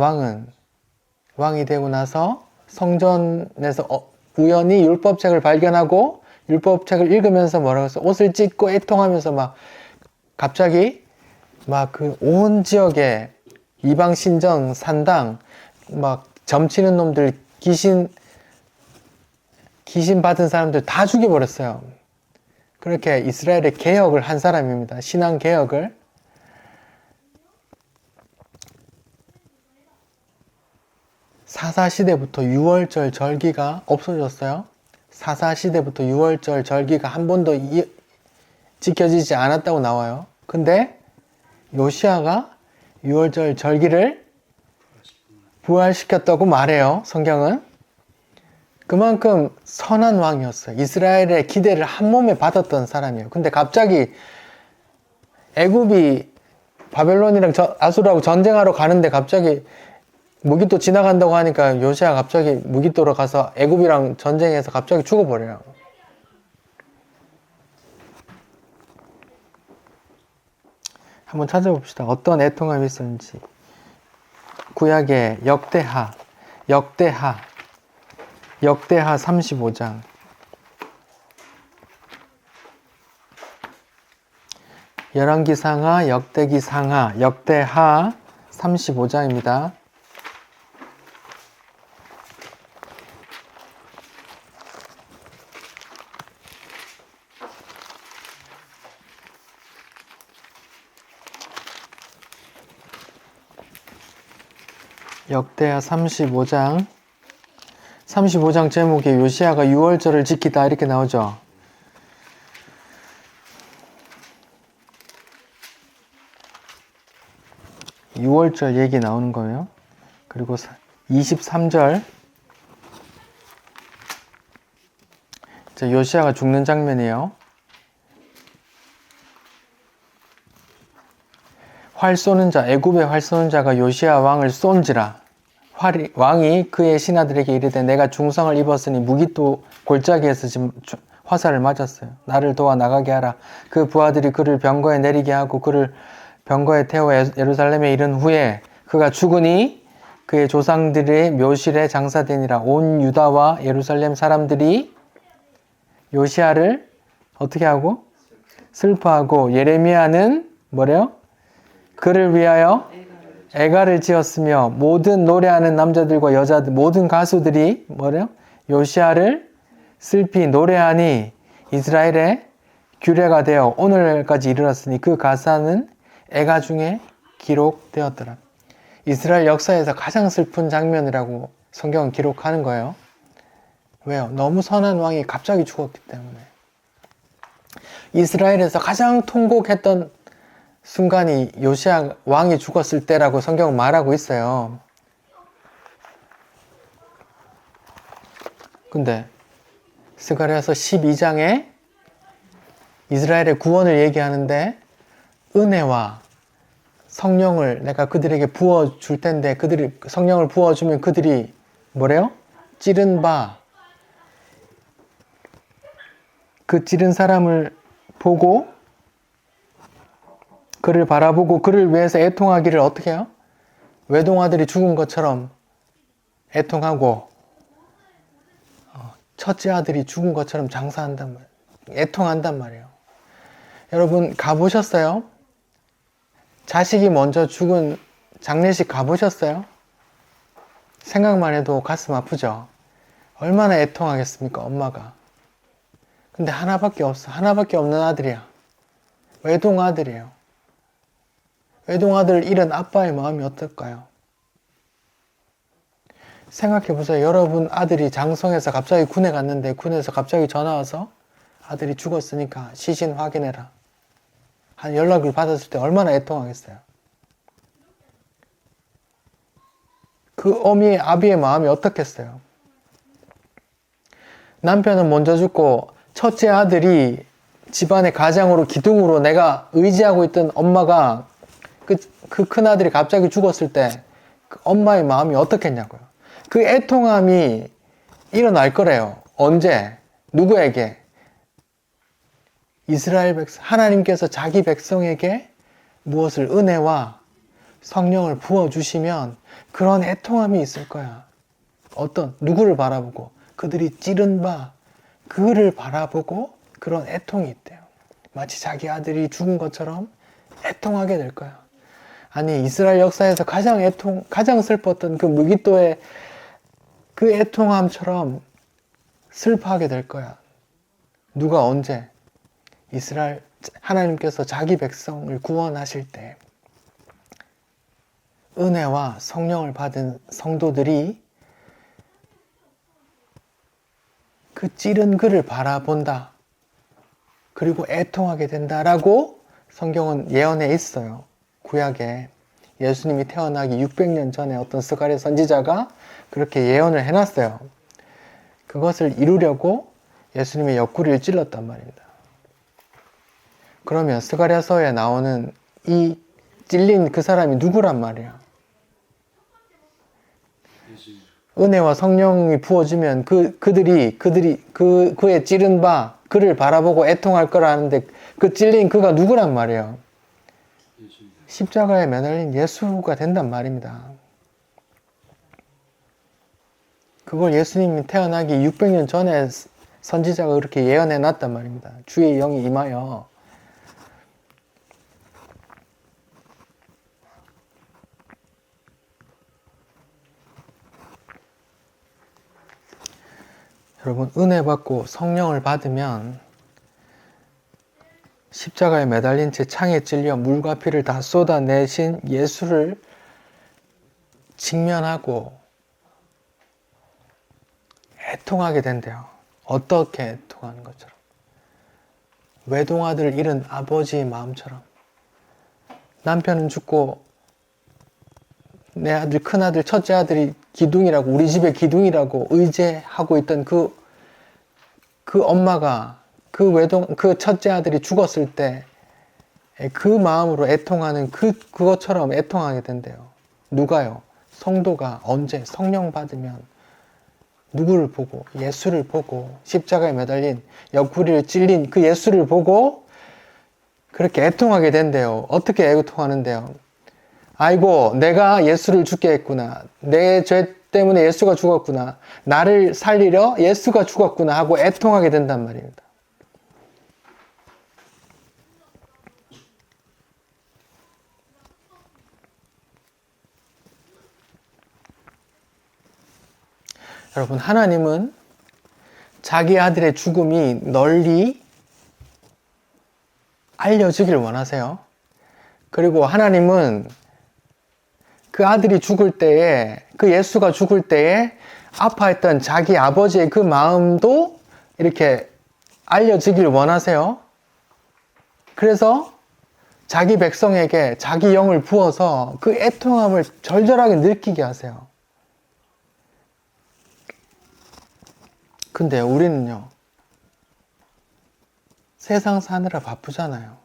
Speaker 1: 왕이 되고 나서 성전에서 우연히 율법책을 발견하고 율법책을 읽으면서 뭐라고 해서 옷을 찢고 애통하면서 막 갑자기 막 그 온 지역에 이방 신전 산당 막 점치는 놈들 귀신 귀신 받은 사람들 다 죽여버렸어요. 그렇게 이스라엘의 개혁을 한 사람입니다. 신앙 개혁을. 사사시대부터 유월절 절기가 없어졌어요. 사사시대부터 유월절 절기가 한 번도 지켜지지 않았다고 나와요. 근데 요시아가 유월절 절기를 부활시켰다고 말해요. 성경은. 그만큼 선한 왕이었어요. 이스라엘의 기대를 한 몸에 받았던 사람이에요. 근데 갑자기 애굽이 바벨론이랑 아수르하고 전쟁하러 가는데 갑자기 무기또 지나간다고 하니까 요시아가 갑자기 무기또로 가서 애굽이랑 전쟁해서 갑자기 죽어버려요. 한번 찾아봅시다. 어떤 애통함이 있었는지. 구약의 역대하 35장. 열왕기상하, 역대기상하, 역대하 35장입니다. 역대하 35장 제목에 요시아가 유월절을 지키다 이렇게 나오죠. 유월절 얘기 나오는 거예요. 그리고 23절 요시아가 죽는 장면이에요. 활 쏘는 자, 애굽의 활 쏘는 자가 요시아 왕을 쏜지라. 왕이 그의 신하들에게 이르되 내가 중성을 입었으니 무기또 골짜기에서 지금 화살을 맞았어요. 나를 도와 나가게 하라. 그 부하들이 그를 병거에 내리게 하고 그를 병거에 태워 예루살렘에 이른 후에 그가 죽으니 그의 조상들의 묘실에 장사되니라. 온 유다와 예루살렘 사람들이 요시아를 어떻게 하고? 슬퍼하고 예레미야는 뭐래요? 그를 위하여 애가를 지었으며 모든 노래하는 남자들과 여자들 모든 가수들이 뭐래요? 요시아를 슬피 노래하니 이스라엘의 규례가 되어 오늘까지 이르렀으니 그 가사는 애가 중에 기록되었더라. 이스라엘 역사에서 가장 슬픈 장면이라고 성경은 기록하는 거예요. 왜요? 너무 선한 왕이 갑자기 죽었기 때문에. 이스라엘에서 가장 통곡했던 순간이 요시아 왕이 죽었을 때라고 성경은 말하고 있어요. 근데 스가랴서 12장에 이스라엘의 구원을 얘기하는데 은혜와 성령을 내가 그들에게 부어줄 텐데 그들이 성령을 부어주면 그들이 뭐래요? 찌른 바 그 찌른 사람을 보고 그를 바라보고 그를 위해서 애통하기를 어떻게 해요? 외동아들이 죽은 것처럼 애통하고 첫째 아들이 죽은 것처럼 장사한단 말이에요. 애통한단 말이에요. 여러분 가보셨어요? 자식이 먼저 죽은 장례식 가보셨어요? 생각만 해도 가슴 아프죠? 얼마나 애통하겠습니까, 엄마가. 근데 하나밖에 없어. 하나밖에 없는 아들이야. 외동아들이에요. 외동아들을 잃은 아빠의 마음이 어떨까요? 생각해보세요. 여러분 아들이 장성해서 갑자기 군에 갔는데 군에서 갑자기 전화 와서 아들이 죽었으니까 시신 확인해라. 한 연락을 받았을 때 얼마나 애통하겠어요. 그 어미의 아비의 마음이 어떻겠어요. 남편은 먼저 죽고 첫째 아들이 집안의 가장으로 기둥으로 내가 의지하고 있던 엄마가 그 큰아들이 갑자기 죽었을 때 그 엄마의 마음이 어떻겠냐고요. 그 애통함이 일어날 거래요. 언제? 누구에게? 이스라엘 백성, 하나님께서 자기 백성에게 무엇을 은혜와 성령을 부어주시면 그런 애통함이 있을 거야. 누구를 바라보고? 그들이 찌른 바, 그를 바라보고 그런 애통이 있대요. 마치 자기 아들이 죽은 것처럼 애통하게 될 거야. 아니, 이스라엘 역사에서 가장 슬펐던 그 무기또의 그 애통함처럼 슬퍼하게 될 거야. 누가 언제? 이스라엘 하나님께서 자기 백성을 구원하실 때 은혜와 성령을 받은 성도들이 그 찌른 그를 바라본다. 그리고 애통하게 된다라고 성경은 예언해 있어요. 구약에 예수님이 태어나기 600년 전에 어떤 스가랴 선지자가 그렇게 예언을 해놨어요. 그것을 이루려고 예수님의 옆구리를 찔렀단 말입니다. 그러면 스가랴서에 나오는 이 찔린 그 사람이 누구란 말이야? 은혜와 성령이 부어지면 그의 찌른 바 그를 바라보고 애통할 거라는데 그 찔린 그가 누구란 말이에요? 십자가에 매달린 예수가 된단 말입니다. 그걸 예수님이 태어나기 600년 전에 선지자가 그렇게 예언해 놨단 말입니다. 주의 영이 임하여 여러분, 은혜 받고 성령을 받으면 십자가에 매달린 채 창에 찔려 물과 피를 다 쏟아내신 예수를 직면하고 애통하게 된대요. 어떻게 애통하는 것처럼? 외동아들 잃은 아버지의 마음처럼. 남편은 죽고 내 아들, 큰아들, 첫째 아들이 기둥이라고, 우리 집의 기둥이라고 의지하고 있던 그 엄마가 그 첫째 아들이 죽었을 때 그 마음으로 애통하는 그것처럼 애통하게 된대요. 누가요? 성도가 언제 성령 받으면 누구를 보고? 예수를 보고 십자가에 매달린 옆구리를 찔린 그 예수를 보고 그렇게 애통하게 된대요. 어떻게 애통하는데요? 아이고, 내가 예수를 죽게 했구나. 내 죄 때문에 예수가 죽었구나. 나를 살리려 예수가 죽었구나 하고 애통하게 된단 말입니다. 여러분, 하나님은 자기 아들의 죽음이 널리 알려지길 원하세요. 그리고 하나님은 그 아들이 죽을 때에, 그 예수가 죽을 때에 아파했던 자기 아버지의 그 마음도 이렇게 알려지길 원하세요. 그래서 자기 백성에게 자기 영을 부어서 그 애통함을 절절하게 느끼게 하세요. 근데 우리는요, 세상 사느라 바쁘잖아요.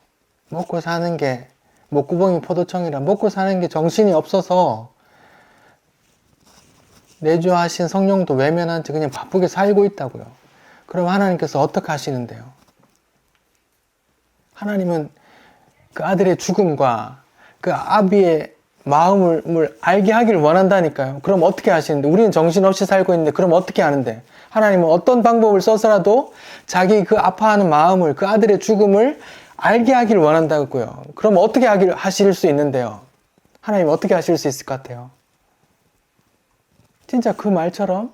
Speaker 1: 먹고 사는 게 목구멍이 포도청이라 먹고 사는 게 정신이 없어서 내주하신 성령도 외면한 채 그냥 바쁘게 살고 있다고요. 그럼 하나님께서 어떻게 하시는데요? 하나님은 그 아들의 죽음과 그 아비의 마음을 알게 하기를 원한다니까요. 그럼 어떻게 하시는데? 우리는 정신없이 살고 있는데 그럼 어떻게 하는데? 하나님은 어떤 방법을 써서라도 자기 그 아파하는 마음을, 그 아들의 죽음을 알게 하기를 원한다고요. 그럼 어떻게 하실 수 있는데요? 하나님 어떻게 하실 수 있을 것 같아요? 진짜 그 말처럼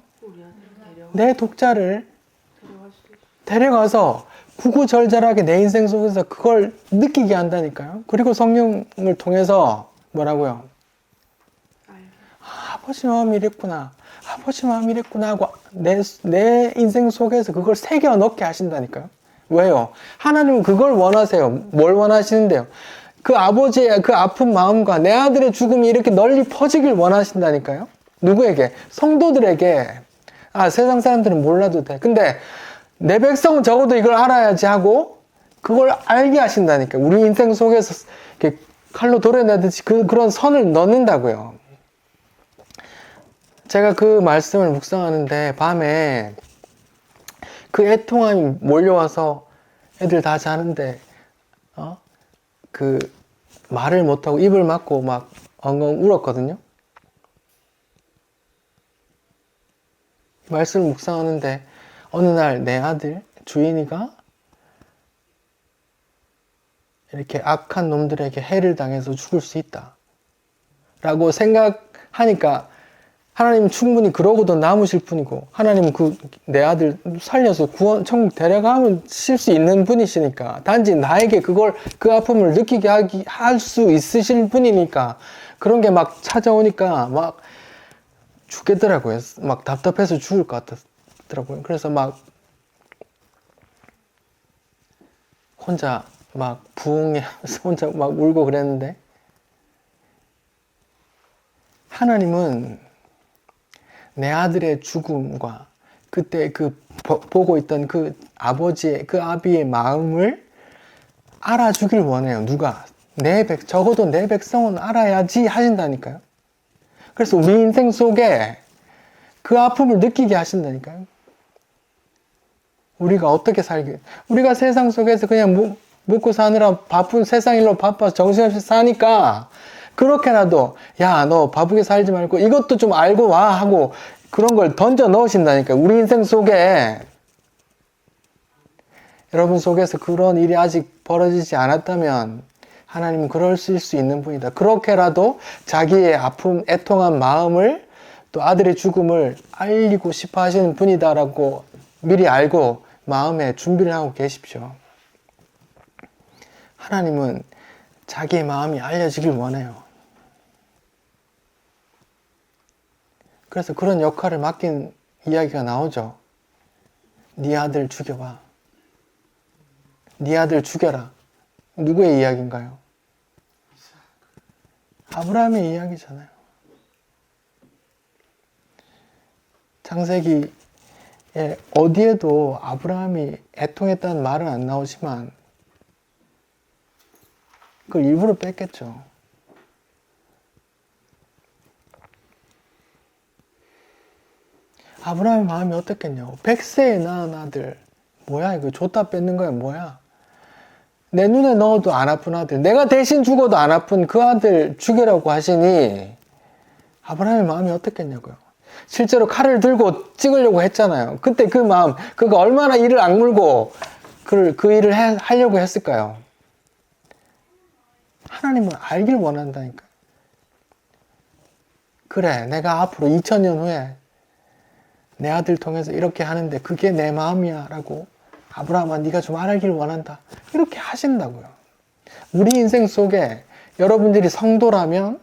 Speaker 1: 내 독자를 데려가서 구구절절하게 내 인생 속에서 그걸 느끼게 한다니까요. 그리고 성령을 통해서 뭐라고요? 아버지 마음이 이랬구나. 아버지 마음이 이랬구나 하고 내 인생 속에서 그걸 새겨 넣게 하신다니까요. 왜요? 하나님은 그걸 원하세요. 뭘 원하시는데요? 그 아버지의 그 아픈 마음과 내 아들의 죽음이 이렇게 널리 퍼지길 원하신다니까요. 누구에게? 성도들에게. 아, 세상 사람들은 몰라도 돼. 근데 내 백성은 적어도 이걸 알아야지 하고 그걸 알게 하신다니까요. 우리 인생 속에서 이렇게 칼로 도려내듯이 그런 선을 넣는다고요. 제가 그 말씀을 묵상하는데 밤에 그 애통함이 몰려와서 애들 다 자는데 그 말을 못하고 입을 막고 막 엉엉 울었거든요. 말씀을 묵상하는데 어느 날 내 아들 주인이가 이렇게 악한 놈들에게 해를 당해서 죽을 수 있다 라고 생각하니까 하나님은 충분히 그러고도 남으실 분이고, 하나님은 내 아들 살려서 천국 데려가면 실 수 있는 분이시니까, 단지 나에게 그 아픔을 느끼게 할 수 있으실 분이니까, 그런 게 막 찾아오니까 막 죽겠더라고요. 막 답답해서 죽을 것 같더라고요. 그래서 막 혼자 막 부흥하면서 혼자 막 울고 그랬는데, 하나님은 내 아들의 죽음과 그때 보고 있던 그 아버지의, 그 아비의 마음을 알아주길 원해요. 누가? 적어도 내 백성은 알아야지 하신다니까요. 그래서 우리 인생 속에 그 아픔을 느끼게 하신다니까요. 우리가 어떻게 우리가 세상 속에서 그냥 먹고 사느라 바쁜 세상 일로 바빠서 정신없이 사니까, 그렇게라도 야, 너 바쁘게 살지 말고 이것도 좀 알고 와 하고 그런 걸 던져 넣으신다니까. 우리 인생 속에, 여러분 속에서 그런 일이 아직 벌어지지 않았다면 하나님은 그러실 수 있는 분이다. 그렇게라도 자기의 아픔, 애통한 마음을, 또 아들의 죽음을 알리고 싶어 하시는 분이다라고 미리 알고 마음에 준비를 하고 계십시오. 하나님은 자기의 마음이 알려지길 원해요. 그래서 그런 역할을 맡긴 이야기가 나오죠. 네 아들 죽여봐. 네 아들 죽여라. 누구의 이야기인가요? 아브라함의 이야기잖아요. 창세기에 어디에도 아브라함이 애통했다는 말은 안 나오지만 그걸 일부러 뺐겠죠. 아브라함의 마음이 어떻겠냐고. 100세에 낳은 아들, 뭐야 이거 줬다 뺏는 거야 뭐야. 내 눈에 넣어도 안 아픈 아들, 내가 대신 죽어도 안 아픈 그 아들 죽이라고 하시니 아브라함의 마음이 어떻겠냐고요. 실제로 칼을 들고 찍으려고 했잖아요. 그때 그 마음, 그가 얼마나 이를 악물고 그 일을 하려고 했을까요? 하나님은 알길 원한다니까. 그래, 내가 앞으로 2000년 후에 내 아들 통해서 이렇게 하는데 그게 내 마음이야 라고, 아브라함아 네가 좀 알길 원한다, 이렇게 하신다고요. 우리 인생 속에 여러분들이 성도라면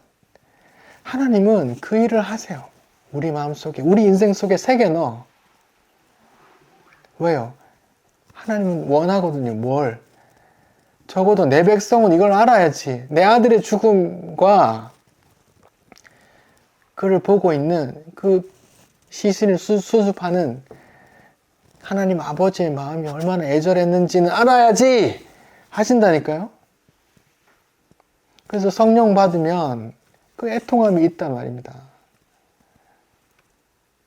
Speaker 1: 하나님은 그 일을 하세요. 우리 마음속에, 우리 인생 속에 새겨 넣어. 왜요? 하나님은 원하거든요. 뭘? 적어도 내 백성은 이걸 알아야지. 내 아들의 죽음과 그를 보고 있는 그 시신을 수습하는 하나님 아버지의 마음이 얼마나 애절했는지는 알아야지 하신다니까요. 그래서 성령 받으면 그 애통함이 있단 말입니다.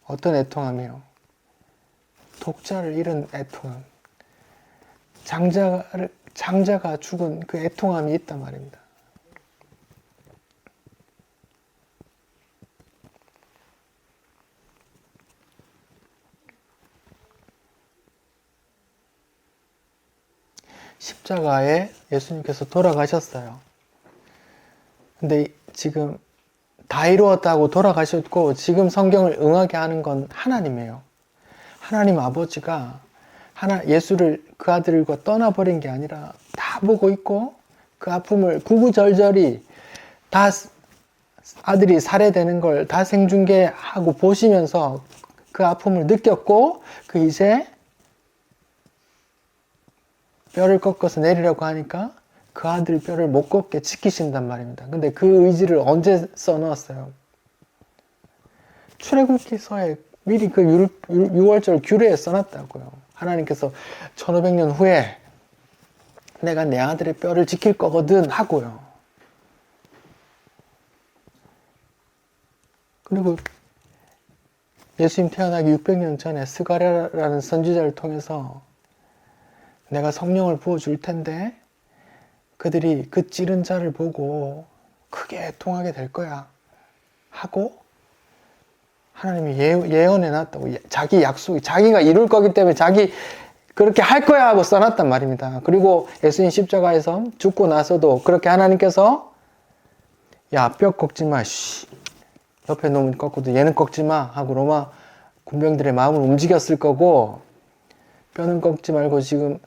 Speaker 1: 어떤 애통함이요? 독자를 잃은 애통함. 장자가 죽은 그 애통함이 있단 말입니다. 십자가에 예수님께서 돌아가셨어요. 근데 지금 다 이루었다고 돌아가셨고, 지금 성경을 응하게 하는 건 하나님이에요. 하나님 아버지가 예수를, 그 아들과 떠나버린 게 아니라 다 보고 있고, 그 아픔을 구구절절히 다 아들이 살해되는 걸 다 생중계하고 보시면서 그 아픔을 느꼈고, 이제 뼈를 꺾어서 내리려고 하니까 그 아들 뼈를 못 꺾게 지키신단 말입니다. 근데 그 의지를 언제 써놓았어요? 출애굽기서에 미리 그 6월절 규례에 써놨다고요. 하나님께서 1500년 후에 내가 내 아들의 뼈를 지킬 거거든 하고요. 그리고 예수님 태어나기 600년 전에 스가랴라는 선지자를 통해서 내가 성령을 부어줄 텐데 그들이 그 찌른 자를 보고 크게 애통하게 될 거야 하고 하나님이 예언해 놨다고. 자기 약속이, 자기가 이룰 거기 때문에 자기 그렇게 할 거야 하고 써놨단 말입니다. 그리고 예수님 십자가에서 죽고 나서도 그렇게 하나님께서 야, 뼈 꺾지 마, 옆에 놈은 꺾어도 얘는 꺾지 마 하고 로마 군병들의 마음을 움직였을 거고, 뼈는 꺾지 말고 지금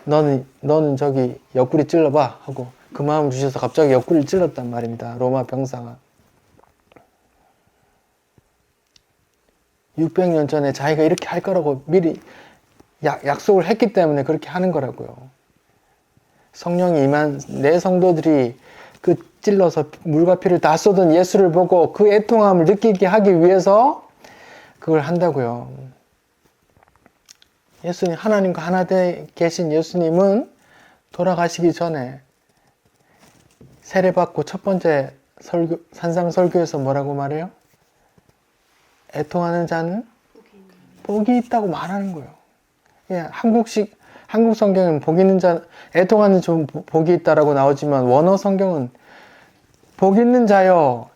Speaker 1: 너는 저기 옆구리 찔러봐 하고 그 마음을 주셔서 갑자기 옆구리를 찔렀단 말입니다. 로마 병사가. 600년 전에 자기가 이렇게 할 거라고 미리 약속을 했기 때문에 그렇게 하는 거라고요. 성령이 임한 내 성도들이 그 찔러서 물과 피를 다 쏟은 예수를 보고 그 애통함을 느끼게 하기 위해서 그걸 한다고요. 예수님, 하나님과 하나 되 계신 예수님은 돌아가시기 전에 세례받고 첫 번째 산상설교에서 뭐라고 말해요? 애통하는 자는 복이 있다고 말하는 거예요. 예, 한국 성경은 복 있는 자, 애통하는 좀 복이 있다라고 나오지만 원어 성경은 복 있는 자여,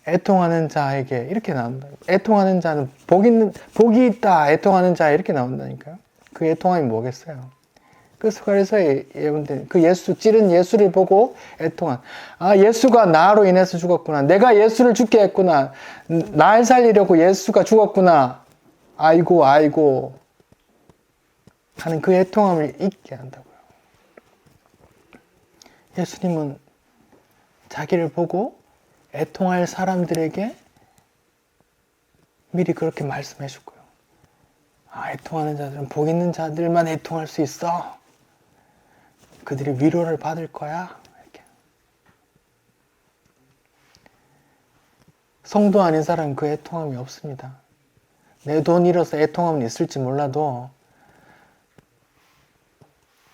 Speaker 1: 애통하는 자에게 이렇게 나온다. 애통하는 자는 복이 있다. 애통하는 자 이렇게 나온다니까요. 그 애통함이 뭐겠어요? 그래서 여러분들 그 찌른 예수를 보고 애통한, 아, 예수가 나로 인해서 죽었구나. 내가 예수를 죽게 했구나. 날 살리려고 예수가 죽었구나. 아이고 하는 그 애통함을 잊게 한다고요. 예수님은 자기를 보고 애통할 사람들에게 미리 그렇게 말씀해 줬고요. 아, 애통하는 자들은 복 있는 자들만 애통할 수 있어. 그들이 위로를 받을 거야. 이렇게. 성도 아닌 사람은 그 애통함이 없습니다. 내 돈 잃어서 애통함은 있을지 몰라도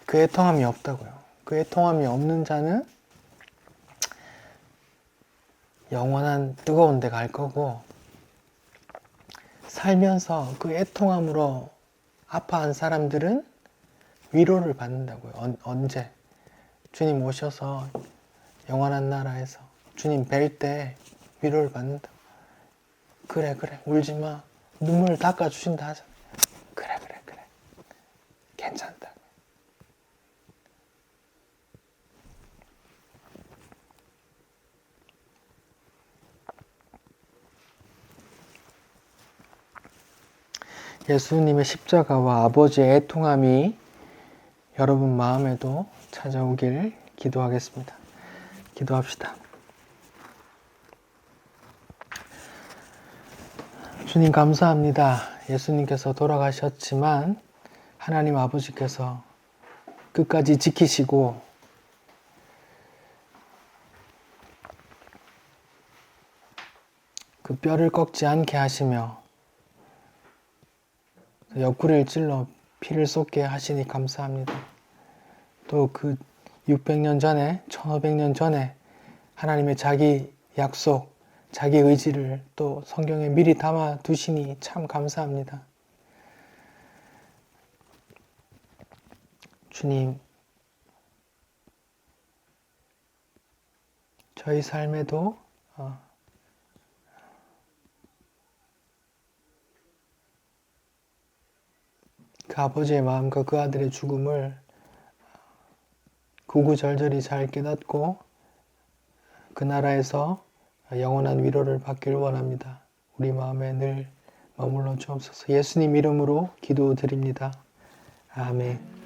Speaker 1: 그 애통함이 없다고요. 그 애통함이 없는 자는 영원한 뜨거운 데 갈 거고, 살면서 그 애통함으로 아파한 사람들은 위로를 받는다고요. 언제? 주님 오셔서 영원한 나라에서 주님 뵐 때 위로를 받는다. 그래 울지 마. 눈물을 닦아주신다 하잖아요. 그래 괜찮다. 예수님의 십자가와 아버지의 애통함이 여러분 마음에도 찾아오길 기도하겠습니다. 기도합시다. 주님 감사합니다. 예수님께서 돌아가셨지만 하나님 아버지께서 끝까지 지키시고 그 뼈를 꺾지 않게 하시며 옆구리를 찔러 피를 쏟게 하시니 감사합니다. 또 그 600년 전에 1500년 전에 하나님의 자기 약속, 자기 의지를 또 성경에 미리 담아 두시니 참 감사합니다. 주님, 저희 삶에도 그 아버지의 마음과 그 아들의 죽음을 구구절절히 잘 깨닫고 그 나라에서 영원한 위로를 받기를 원합니다. 우리 마음에 늘 머물러 주옵소서. 예수님 이름으로 기도드립니다. 아멘.